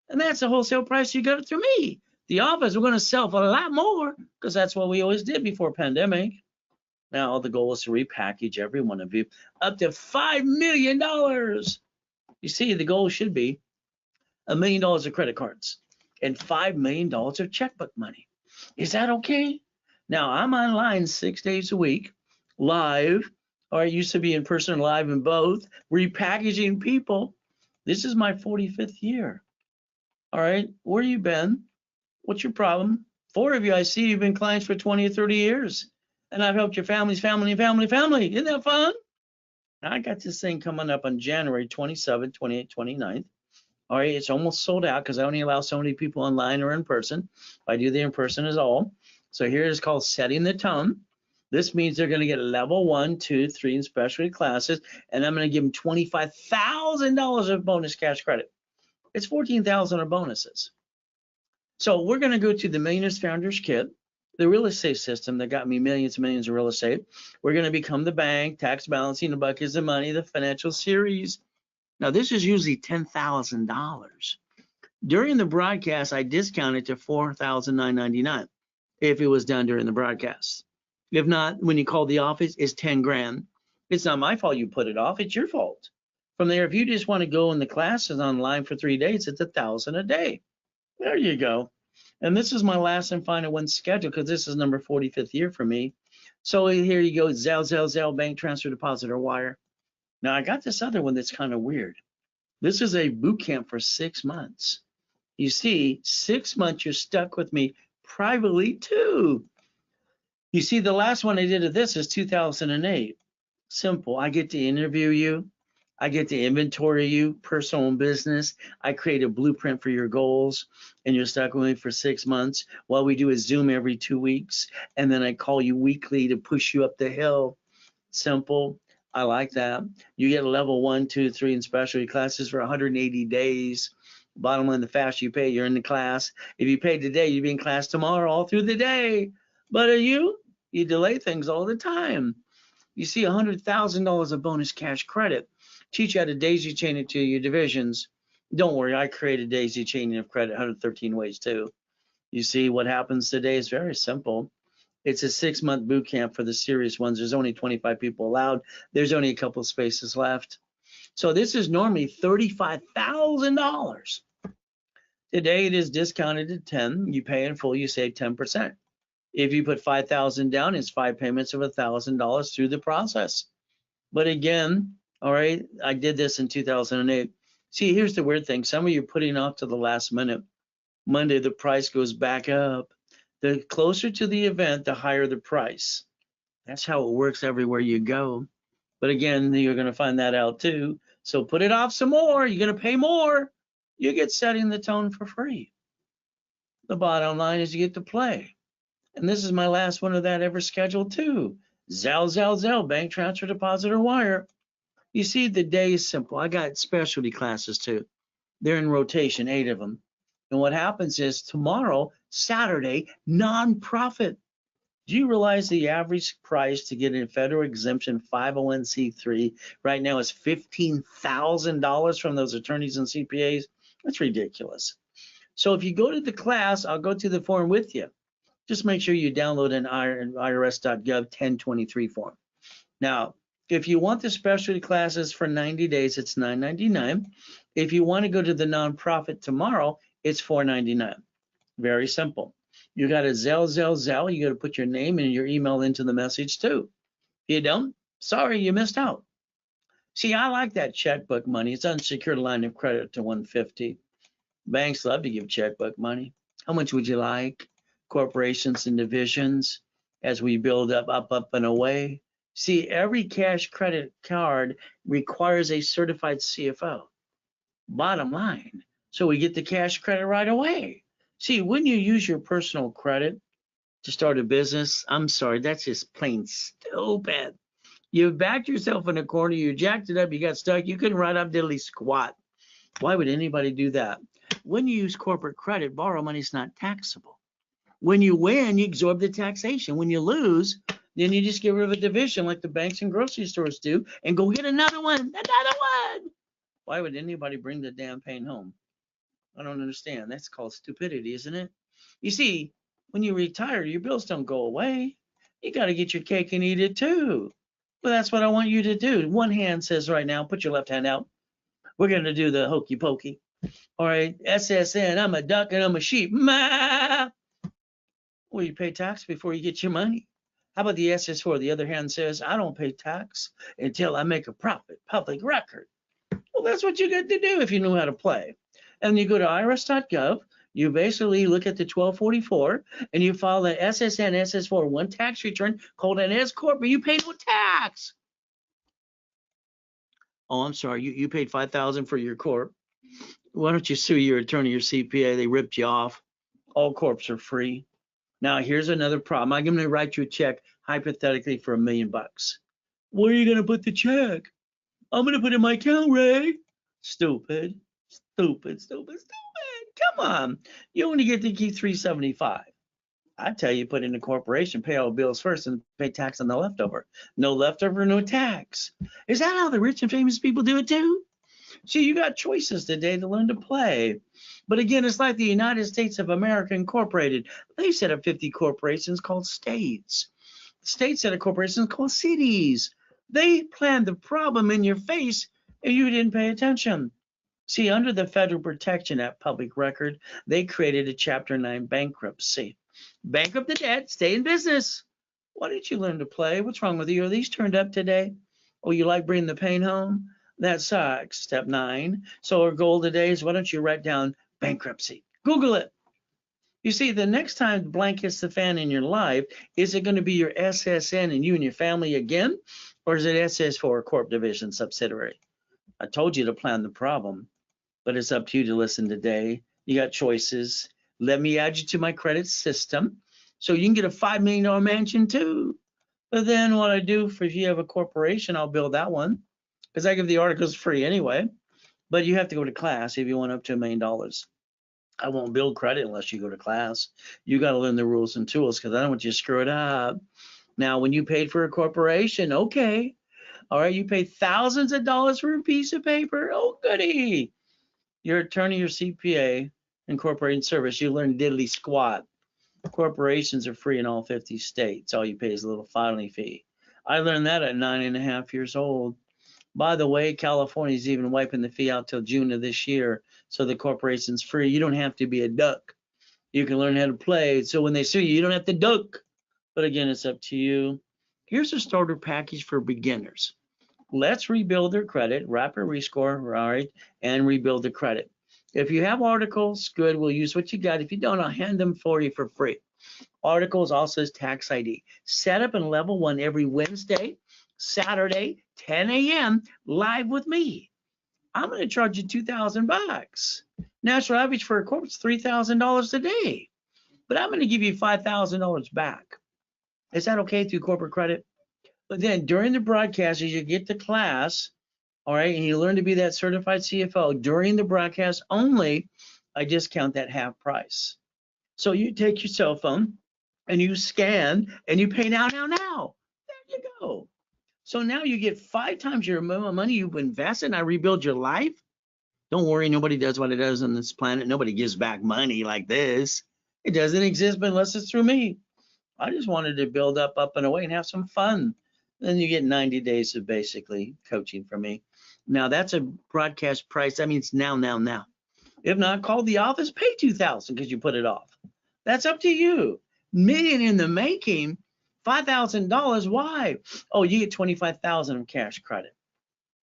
and that's the wholesale price you got it through me. The office, we're gonna sell for a lot more because that's what we always did before pandemic. Now the goal is to repackage every one of you up to $5 million. You see, the goal should be $1 million of credit cards and $5 million of checkbook money. Is that okay? Now I'm online 6 days a week, live, or I used to be in person, live, and both, repackaging people. This is my 45th year. All right, where you been? What's your problem? 4 of you, I see you've been clients for 20 or 30 years, and I've helped your families, family. Isn't that fun? I got this thing coming up on January 27th, 28th, 29th. All right, it's almost sold out because I only allow so many people online or in person. I do the in person as all. So here it is called Setting the Tone. This means they're going to get level 1, 2, 3 in specialty classes, and I'm going to give them $25,000 of bonus cash credit. It's $14,000 of bonuses. So we're going to go to the Millionaires Founders Kit, the real estate system that got me millions and millions of real estate. We're going to become the bank, tax balancing, the buckets of money, the financial series. Now, this is usually $10,000. During the broadcast, I discounted to $4,999 if it was done during the broadcast. If not, when you call the office, it's 10 grand. It's not my fault you put it off, it's your fault. From there, if you just want to go in the classes online for 3 days, it's $1,000 a day. There you go. And this is my last and final one scheduled because this is number 45th year for me. So here you go, Zelle, bank transfer, deposit, or wire. Now I got this other one that's kind of weird. This is a boot camp for 6 months. You see, 6 months you're stuck with me privately too. You see, the last one I did of this is 2008. Simple. I get to interview you. I get to inventory you, personal and business. I create a blueprint for your goals, and you're stuck with me for 6 months. What we do is Zoom every 2 weeks, and then I call you weekly to push you up the hill. Simple. I like that. You get level 1, 2, 3 in specialty classes for 180 days. Bottom line, the faster you pay, you're in the class. If you pay today, you'll be in class tomorrow all through the day. But you delay things all the time. You see $100,000 of bonus cash credit. Teach you how to daisy chain it to your divisions. Don't worry, I created daisy chaining of credit 113 ways too. You see what happens today is very simple. It's a 6-month boot camp for the serious ones. There's only 25 people allowed. There's only a couple spaces left. So this is normally $35,000. Today it is discounted to 10. You pay in full, you save 10%. If you put 5,000 down, it's 5 payments of $1,000 through the process. But again, all right, I did this in 2008. See, here's the weird thing. Some of you are putting off to the last minute. Monday, the price goes back up. The closer to the event, the higher the price. That's how it works everywhere you go. But again, you're going to find that out too. So put it off some more. You're going to pay more. You get Setting the Tone for free. The bottom line is you get to play. And this is my last one of that ever scheduled too. Zelle, bank transfer, deposit, or wire. You see, the day is simple. I got specialty classes too. They're in rotation, 8 of them. And what happens is tomorrow, Saturday, nonprofit. Do you realize the average price to get a federal exemption 501c3 right now is $15,000 from those attorneys and CPAs? That's ridiculous. So if you go to the class, I'll go to the form with you. Just make sure you download an irs.gov 1023 form. Now, if you want the specialty classes for 90 days, it's $9.99. If you want to go to the nonprofit tomorrow, it's $4.99. Very simple. You got a Zelle. You got to put your name and your email into the message too. If you don't, sorry, you missed out. See, I like that checkbook money. It's unsecured line of credit to 150. Banks love to give checkbook money. How much would you like? Corporations and divisions. as we build up and away. See, every cash credit card requires a certified CFO. Bottom line. So we get the cash credit right away. See, when you use your personal credit to start a business, I'm sorry, that's just plain stupid. You backed yourself in a corner, you jacked it up, you got stuck, you couldn't write up diddly squat. Why would anybody do that? When you use corporate credit, borrow money is not taxable. When you win, you absorb the taxation. When you lose, then you just get rid of a division like the banks and grocery stores do and go get another one. Why would anybody bring the damn pain home? I don't understand. That's called stupidity, isn't it? You see, when you retire, your bills don't go away. You got to get your cake and eat it too. Well, that's what I want you to do. One hand says right now, put your left hand out. We're going to do the hokey pokey. All right, SSN, I'm a duck and I'm a sheep. Ma! Well, you pay tax before you get your money. How about the SS4? The other hand says, I don't pay tax until I make a profit, public record. Well, that's what you get to do if you know how to play. And you go to irs.gov, you basically look at the 1244, and you file the SSN SS4 one tax return called an S Corp, but you pay no tax. Oh, I'm sorry, you paid $5,000 for your corp. Why don't you sue your attorney, your CPA? They ripped you off. All corps are free. Now, here's another problem. I'm going to write you a check, hypothetically, for $1 million. Where are you going to put the check? I'm going to put it in my account, Ray. Stupid. Come on. You only get to keep $375. I tell you, put in a corporation, pay all bills first, and pay tax on the leftover. No leftover, no tax. Is that how the rich and famous people do it too? See, you got choices today to learn to play. But again, it's like the United States of America Incorporated. They set up 50 corporations called states. States set up corporations called cities. They planned the problem in your face and you didn't pay attention. See, under the Federal Protection Act public record, they created a Chapter 9 bankruptcy. Bankrupt the debt, stay in business. Why didn't you learn to play? What's wrong with you? Are these turned up today? Oh, you like bringing the pain home? That sucks. Step 9. So our goal today is, why don't you write down bankruptcy? Google it. You see, the next time the blank hits the fan in your life, is it going to be your SSN and you and your family again? Or is it SS4 Corp Division subsidiary? I told you to plan the problem, but it's up to you to listen today. You got choices. Let me add you to my credit system so you can get a $5 million mansion too. But then what I do for, if you have a corporation, I'll build that one because I give the articles free anyway. But you have to go to class if you want up to $1 million. I won't build credit unless you go to class. You got to learn the rules and tools because I don't want you to screw it up. Now, when you paid for a corporation, okay. All right, you paid thousands of dollars for a piece of paper. Oh, goody. Your attorney, your CPA, incorporated service, you learn diddly squat. Corporations are free in all 50 states. All you pay is a little filing fee. I learned that at 9.5 years old. By the way, California is even wiping the fee out till June of this year. So the corporation's free. You don't have to be a duck. You can learn how to play. So when they sue you, you don't have to duck. But again, it's up to you. Here's a starter package for beginners. Let's rebuild their credit, rapid rescore, all right, and rebuild the credit. If you have articles, good, we'll use what you got. If you don't, I'll hand them for you for free. Articles also is tax ID. Set up in level 1 every Wednesday, Saturday, 10 a.m. live with me. I'm going to charge you $2,000. National average for a corp is $3,000 a day. But I'm going to give you $5,000 back. Is that okay through corporate credit? But then during the broadcast, as you get to class, all right, and you learn to be that certified CFO, during the broadcast only, I discount that half price. So you take your cell phone and you scan and you pay now. There you go. So now you get 5 times your money you've invested and I rebuild your life. Don't worry, nobody does what it does on this planet. Nobody gives back money like this. It doesn't exist unless it's through me. I just wanted to build up and away and have some fun. Then you get 90 days of basically coaching from me. Now that's a broadcast price. That means now. If not, call the office, pay $2,000 because you put it off. That's up to you. Million in the making, $5,000. Why? Oh, you get $25,000 of cash credit,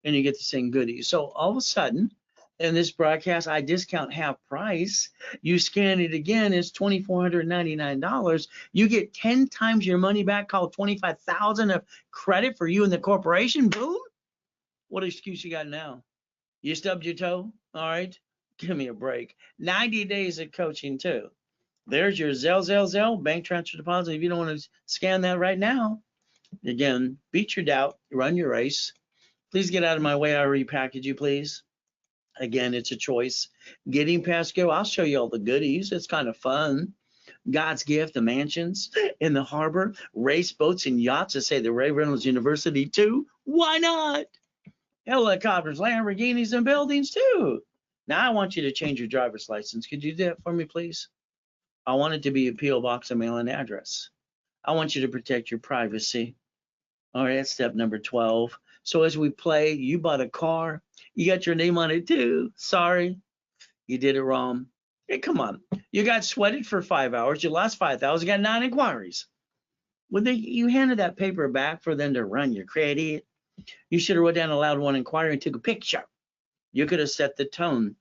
and you get the same goodies. So all of a sudden, In this broadcast, I discount half price. You scan it again, it's $2,499. You get 10 times your money back, called 25,000 of credit for you and the corporation. Boom. What excuse you got now? You stubbed your toe? All right. Give me a break. 90 days of coaching too. There's your Zelle, bank transfer deposit. If you don't want to scan that right now, again, beat your doubt, run your race. Please get out of my way. I repackage you, please. Again, it's a choice. Getting past go, I'll show you all the goodies. It's kind of fun. God's gift, the mansions in the harbor, race boats and yachts that say the Ray Reynolds University too. Why not? Helicopters, Lamborghinis, and buildings too. Now I want you to change your driver's license. Could you do that for me, please? I want it to be a P.O. box and mail-in address. I want you to protect your privacy. All right, that's step number 12. So as we play, you bought a car. You got your name on it too. Sorry, you did it wrong. Hey, come on. You got sweated for 5 hours. You lost 5,000. You got 9 inquiries. When you handed that paper back for them to run your credit, you should have wrote down aloud one inquiry and took a picture. You could have set the tone.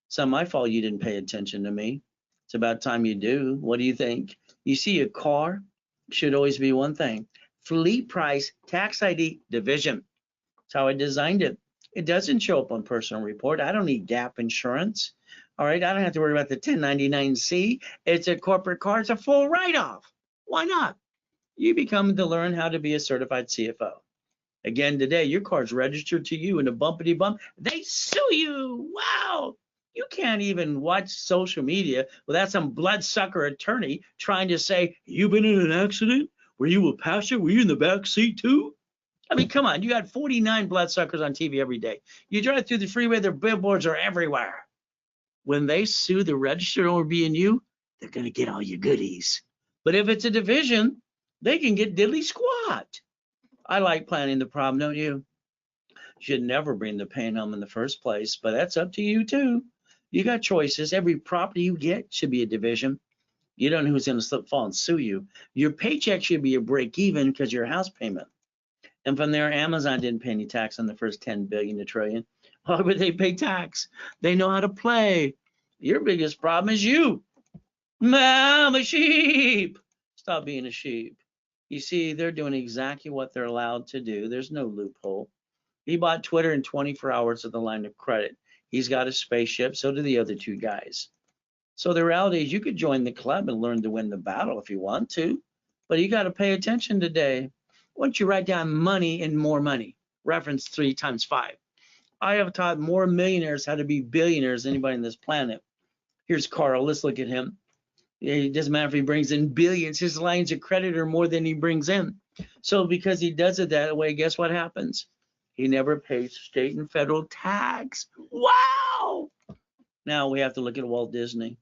It's not my fault you didn't pay attention to me. It's about time you do. What do you think? You see, a car should always be one thing: fleet price, tax ID, division. That's how I designed it. It doesn't show up on personal report. I don't need gap insurance. All right, I don't have to worry about the 1099-C. It's a corporate car. It's a full write-off. Why not? You become to learn how to be a certified CFO. Again, today, your car's registered to you in a bumpity bump. They sue you. Wow. You can't even watch social media without some bloodsucker attorney trying to say, you've been in an accident? Were you a passenger? Were you in the back seat too? I mean, come on. You got 49 bloodsuckers on TV every day. You drive through the freeway, their billboards are everywhere. When they sue the registered owner being you, they're going to get all your goodies. But if it's a division, they can get diddly squat. I like planning the problem, don't you? Should never bring the pain home in the first place, but that's up to you too. You got choices. Every property you get should be a division. You don't know who's going to slip, fall, and sue you. Your paycheck should be a break even because your house payment. And from there, Amazon didn't pay any tax on the first 10 billion to trillion. Why would they pay tax? They know how to play. Your biggest problem is you. I'm a sheep. Stop being a sheep. You see, they're doing exactly what they're allowed to do. There's no loophole. He bought Twitter in 24 hours of the line of credit. He's got a spaceship. So do the other two guys. So the reality is you could join the club and learn to win the battle if you want to, but you got to pay attention today. Once you write down money and more money, reference 3 times 5. I have taught more millionaires how to be billionaires than anybody on this planet. Here's Carl. Let's look at him. It doesn't matter if he brings in billions. His lines of credit are more than he brings in. So because he does it that way, guess what happens? He never pays state and federal tax. Wow! Now we have to look at Walt Disney.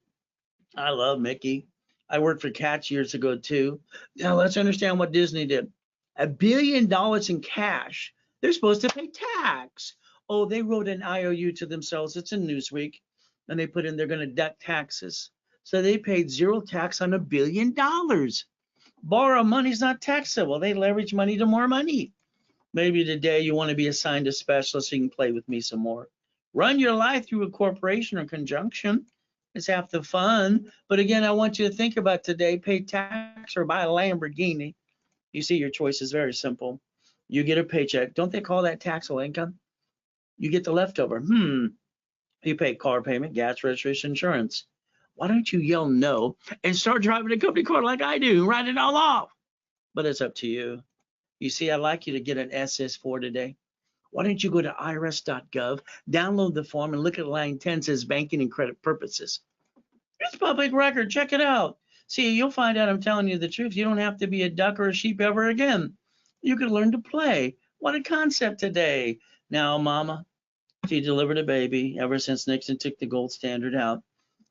I love Mickey. I worked for Cats years ago too. Now let's understand what Disney did. $1 billion in cash. They're supposed to pay tax. Oh, they wrote an IOU to themselves. It's in Newsweek. And they put in they're going to deduct taxes. So they paid 0 tax on $1 billion. Borrow money is not taxable. They leverage money to more money. Maybe today you want to be assigned a specialist so you can play with me some more. Run your life through a corporation or conjunction. It's half the fun. But again, I want you to think about today, pay tax or buy a Lamborghini. You see, your choice is very simple. You get a paycheck. Don't they call that taxable income? You get the leftover. You pay car payment, gas, registration, insurance. Why don't you yell no and start driving a company car like I do, write it all off? But it's up to you. You see, I'd like you to get an SS4 today. Why don't you go to irs.gov, download the form, and look at line 10, says banking and credit purposes. It's public record. Check it out. See, you'll find out I'm telling you the truth. You don't have to be a duck or a sheep ever again. You can learn to play. What a concept today. Now, Mama, she delivered a baby. Ever since Nixon took the gold standard out,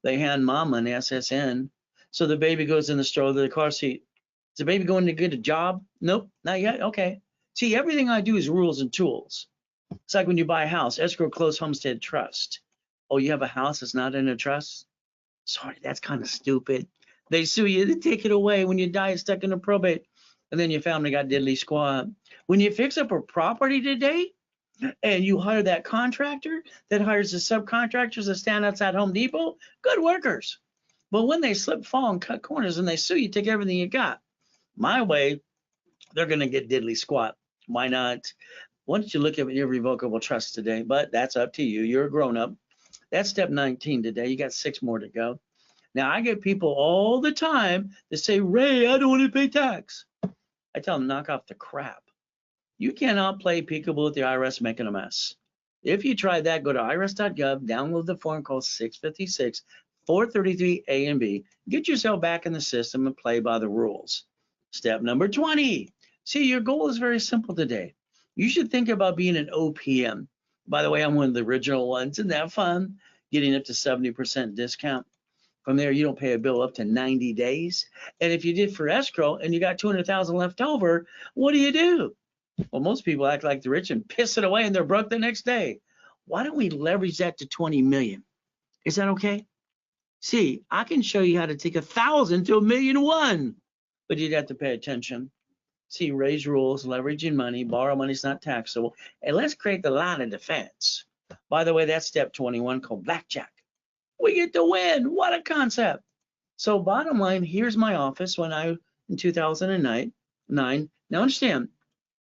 they hand Mama an SSN. So the baby goes in the stroller, the car seat. Is the baby going to get a job? Nope, not yet. Okay. See, everything I do is rules and tools. It's like when you buy a house, escrow, close, homestead, trust. Oh, you have a house that's not in a trust? Sorry, that's kind of stupid. They sue you, they take it away. When you die, it's stuck in a probate. And then your family got diddly squat. When you fix up a property today, and you hire that contractor that hires the subcontractors that stand outside Home Depot, good workers. But when they slip, fall, and cut corners and they sue you, take everything you got. My way, they're going to get diddly squat. Why not? Why don't you look at irrevocable trust today? But that's up to you. You're a grown up. That's step 19 today. You got 6 more to go. Now, I get people all the time that say, Ray, I don't want to pay tax. I tell them, knock off the crap. You cannot play peekaboo with the IRS making a mess. If you try that, go to irs.gov, download the form called 656 433 A and B, get yourself back in the system and play by the rules. Step number 20. See, your goal is very simple today. You should think about being an OPM. By the way, I'm one of the original ones. Isn't that fun? Getting up to 70% discount. From there, you don't pay a bill up to 90 days. And if you did for escrow and you got 200,000 left over, what do? Well, most people act like the rich and piss it away and they're broke the next day. Why don't we leverage that to 20 million? Is that okay? See, I can show you how to take 1,000 to 1,000,001, but you'd have to pay attention. See, raise rules, leveraging money, borrow money is not taxable, and let's create the line of defense. By the way, that's step 21 called blackjack. We get to win. What a concept. So bottom line, here's my office in 2009. Now understand,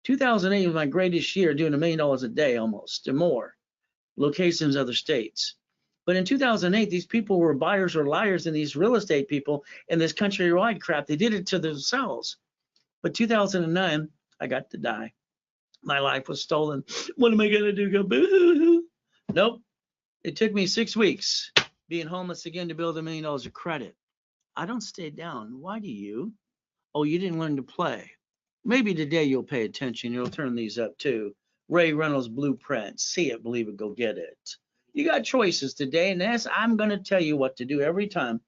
2008 was my greatest year, doing $1 million a day almost, or more. Locations, other states. But in 2008, these people were buyers or liars, and these real estate people in this countrywide crap, they did it to themselves. But 2009, I got to die. My life was stolen. What am I going to do? Go boo-hoo-hoo? Nope. It took me 6 weeks being homeless again to build $1 million of credit. I don't stay down. Why do you? Oh, you didn't learn to play. Maybe today you'll pay attention. You'll turn these up too. Ray Reynolds blueprint. See it, believe it, go get it. You got choices today, and I'm going to tell you what to do every time.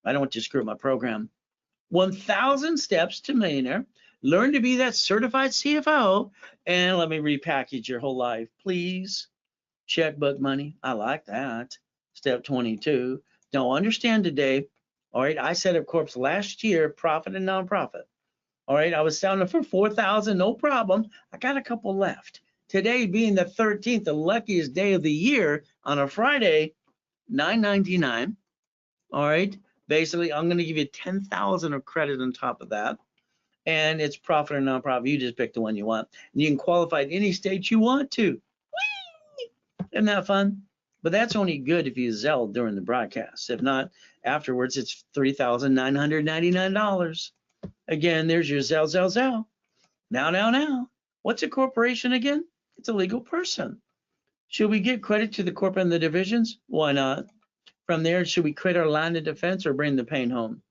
I don't want you to screw up my program. 1,000 steps to millionaire. Learn to be that certified CFO, and let me repackage your whole life, please. Checkbook money. I like that. Step 22. Now understand today. All right, I set up corps last year, profit and nonprofit. All right, I was selling it for 4,000, no problem. I got a couple left. Today being the 13th, the luckiest day of the year, on a Friday, $9.99. All right, basically, I'm going to give you 10,000 of credit on top of that. And it's profit or nonprofit. You just pick the one you want. And you can qualify in any state you want to. Whee! Isn't that fun? But that's only good if you Zelle during the broadcast. If not, afterwards, it's $3,999. Again, there's your Zelle. Now. What's a corporation again? It's a legal person. Should we give credit to the corporate and the divisions? Why not? From there, should we create our line of defense or bring the pain home?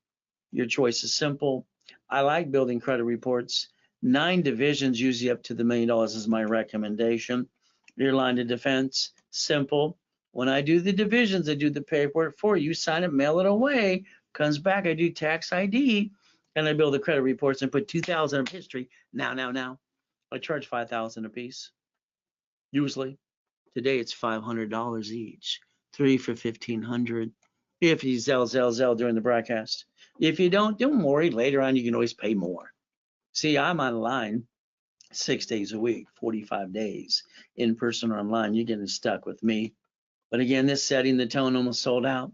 Your choice is simple. I like building credit reports. 9 divisions, usually up to the $1 million is my recommendation. Your line of defense, simple. When I do the divisions, I do the paperwork for you. Sign it, mail it away. Comes back, I do tax ID, and I build the credit reports and put 2,000 of history. Now. I charge 5,000 a piece. Usually. Today it's $500 each. 3 for $1,500. If you Zelle during the broadcast. If you don't worry. Later on, you can always pay more. See, I'm online 6 days a week, 45 days, in person or online. You're getting stuck with me. But again, this setting the tone almost sold out.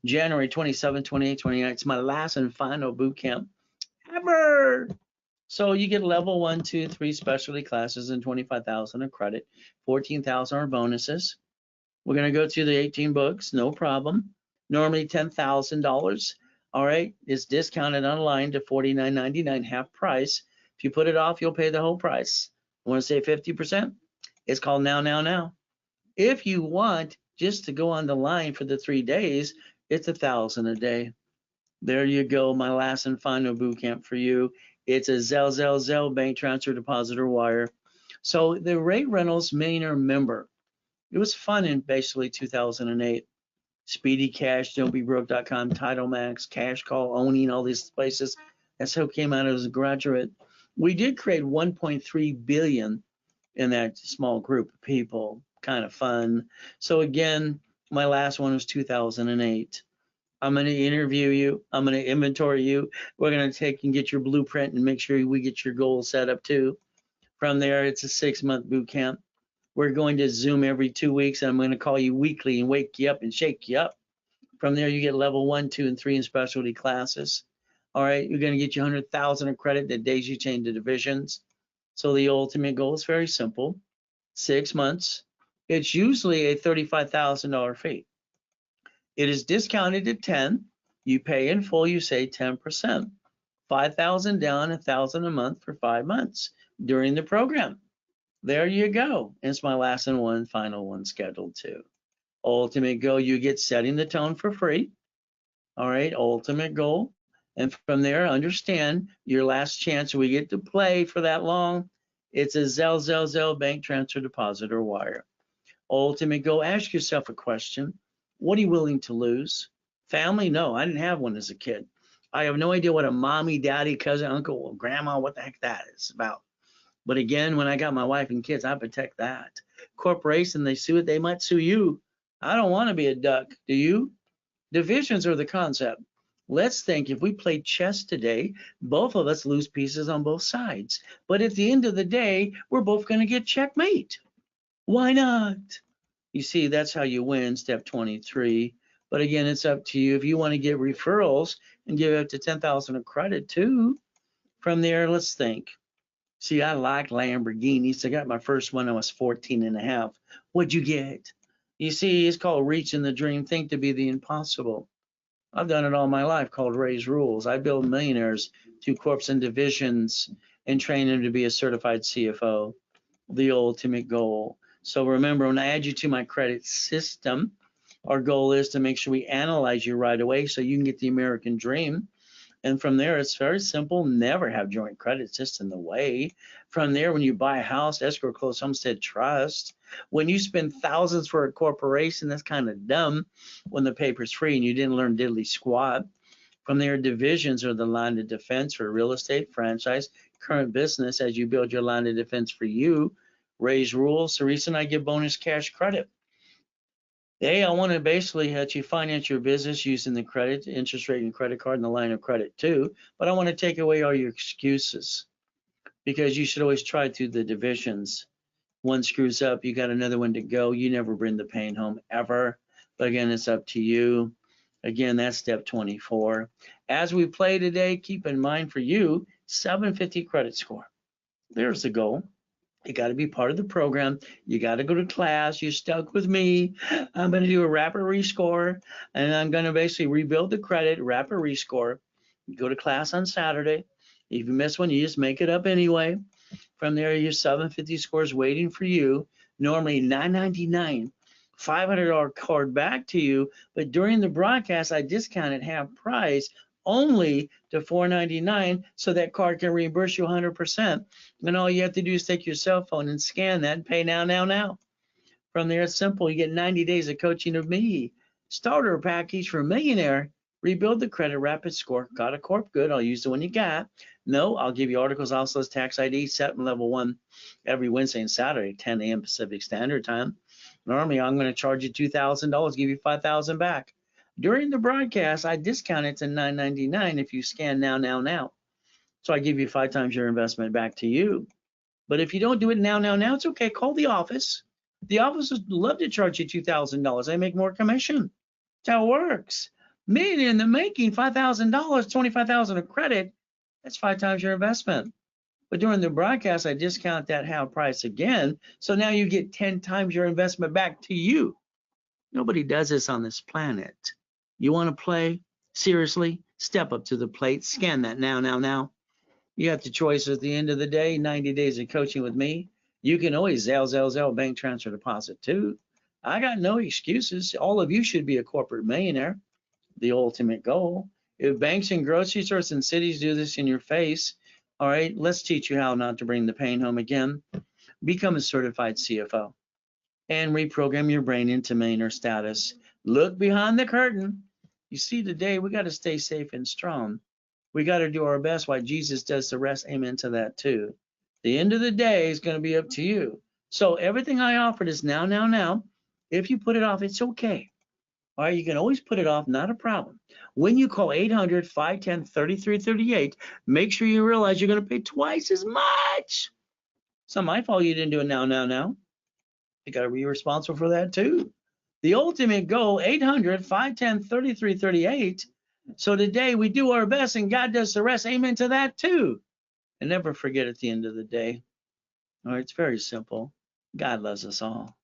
January 27, 28, 29. It's my last and final boot camp ever. So you get level 1, 2, 3 specialty classes and 25,000 of credit, 14,000 are bonuses. We're going to go through the 18 books, no problem. Normally $10,000. All right, it's discounted online to $49.99, half price. If you put it off, you'll pay the whole price. I want to say 50%? It's called now. If you want just to go on the line for the 3 days, it's $1,000 a day. There you go, my last and final boot camp for you. It's a Zelle bank transfer, deposit, or wire. So the Ray Reynolds Millionaire Member, it was fun in basically 2008. Speedy Cash, don'tbebroke.com, Title Max, Cash Call, Owning, all these places. That's how it came out as a graduate. We did create 1.3 billion in that small group of people. Kind of fun. So again, my last one was 2008. I'm going to interview you. I'm going to inventory you. We're going to take and get your blueprint and make sure we get your goals set up too. From there, it's a 6-month boot camp. We're going to Zoom every 2 weeks, and I'm going to call you weekly and wake you up and shake you up. From there, you get level 1, 2, and 3 in specialty classes. All right, you're going to get you 100,000 of credit the days you change the divisions. So the ultimate goal is very simple: 6 months. It's usually a $35,000 fee. It is discounted at 10. You pay in full, you say 10%. 5,000 down, 1,000 a month for 5 months during the program. There you go. It's my last and one final one scheduled too. Ultimate goal, you get setting the tone for free. All right, ultimate goal. And from there, understand your last chance we get to play for that long. It's a Zelle bank transfer, deposit, or wire. Ultimate goal, ask yourself a question. What are you willing to lose? Family? No, I didn't have one as a kid. I have no idea what a mommy, daddy, cousin, uncle, or grandma, what the heck that is about. But again, when I got my wife and kids, I protect that. Corporation, they sue it, they might sue you. I don't want to be a duck, do you? Divisions are the concept. Let's think if we played chess today, both of us lose pieces on both sides. But at the end of the day, we're both going to get checkmate. Why not? You see, that's how you win, step 23. But again, it's up to you. If you want to get referrals and give up to 10,000 of credit too, from there, let's think. See, I like Lamborghinis. I got my first one, I was 14 and a half. What'd you get? You see, it's called reaching the dream. Think to be the impossible. I've done it all my life, called Ray's Rules. I build millionaires through corps and divisions and train them to be a certified CFO, the ultimate goal. So remember, when I add you to my credit system, our goal is to make sure we analyze you right away so you can get the American dream. And from there, it's very simple. Never have joint credit. It's just in the way. From there, when you buy a house, escrow, close, homestead, trust. When you spend thousands for a corporation, that's kind of dumb when the paper's free and you didn't learn diddly squat. From there, divisions are the line of defense for real estate, franchise, current business as you build your line of defense for you. Raise rules. The reason I give bonus cash credit. Hey, I want to basically help you finance your business using the credit, interest rate, and credit card and the line of credit too. But I want to take away all your excuses because you should always try through the divisions. One screws up, you got another one to go. You never bring the pain home ever. But again, it's up to you. Again, that's step 24. As we play today, keep in mind for you, 750 credit score. There's the goal. You got to be part of the program. You got to go to class. You're stuck with me. I'm going to do a rapid rescore, and I'm going to basically rebuild the credit, rapid rescore. You go to class on Saturday. If you miss one, you just make it up anyway. From there, your 750 score is waiting for you. Normally $9.99, $500 card back to you. But during the broadcast, I discounted half price only to $4.99 so that card can reimburse you 100%. And all you have to do is take your cell phone and scan that and pay now. From there, it's simple. You get 90 days of coaching of me. Starter package for a millionaire. Rebuild the credit, rapid score. Got a corp? Good. I'll use the one you got. No, I'll give you articles, also tax ID, set in level 1 every Wednesday and Saturday, 10 a.m. Pacific Standard Time. Normally, I'm going to charge you $2,000, give you $5,000 back. During the broadcast, I discount it to $9.99 if you scan now. So I give you 5 times your investment back to you. But if you don't do it now, it's okay. Call the office. The office would love to charge you $2,000. They make more commission. That's how it works. Million in the making, $5,000, $25,000 of credit. That's 5 times your investment. But during the broadcast, I discount that half price again. So now you get 10 times your investment back to you. Nobody does this on this planet. You want to play? Seriously? Step up to the plate. Scan that now. You have the choice at the end of the day, 90 days of coaching with me. You can always Zelle, bank transfer, deposit too. I got no excuses. All of you should be a corporate millionaire, the ultimate goal. If banks and grocery stores and cities do this in your face, all right, let's teach you how not to bring the pain home again. Become a certified CFO and reprogram your brain into millionaire status. Look behind the curtain. You see, today we got to stay safe and strong. We got to do our best while Jesus does the rest. Amen to that too. The end of the day is going to be up to you. So everything I offered is now. If you put it off, it's okay. All right, you can always put it off, not a problem. When you call 800-510-3338, make sure you realize you're going to pay twice as much. It's not my fault you didn't do it now. You got to be responsible for that too. The ultimate goal, 800-510-3338. So today we do our best and God does the rest. Amen to that too. And never forget at the end of the day, all right, it's very simple. God loves us all.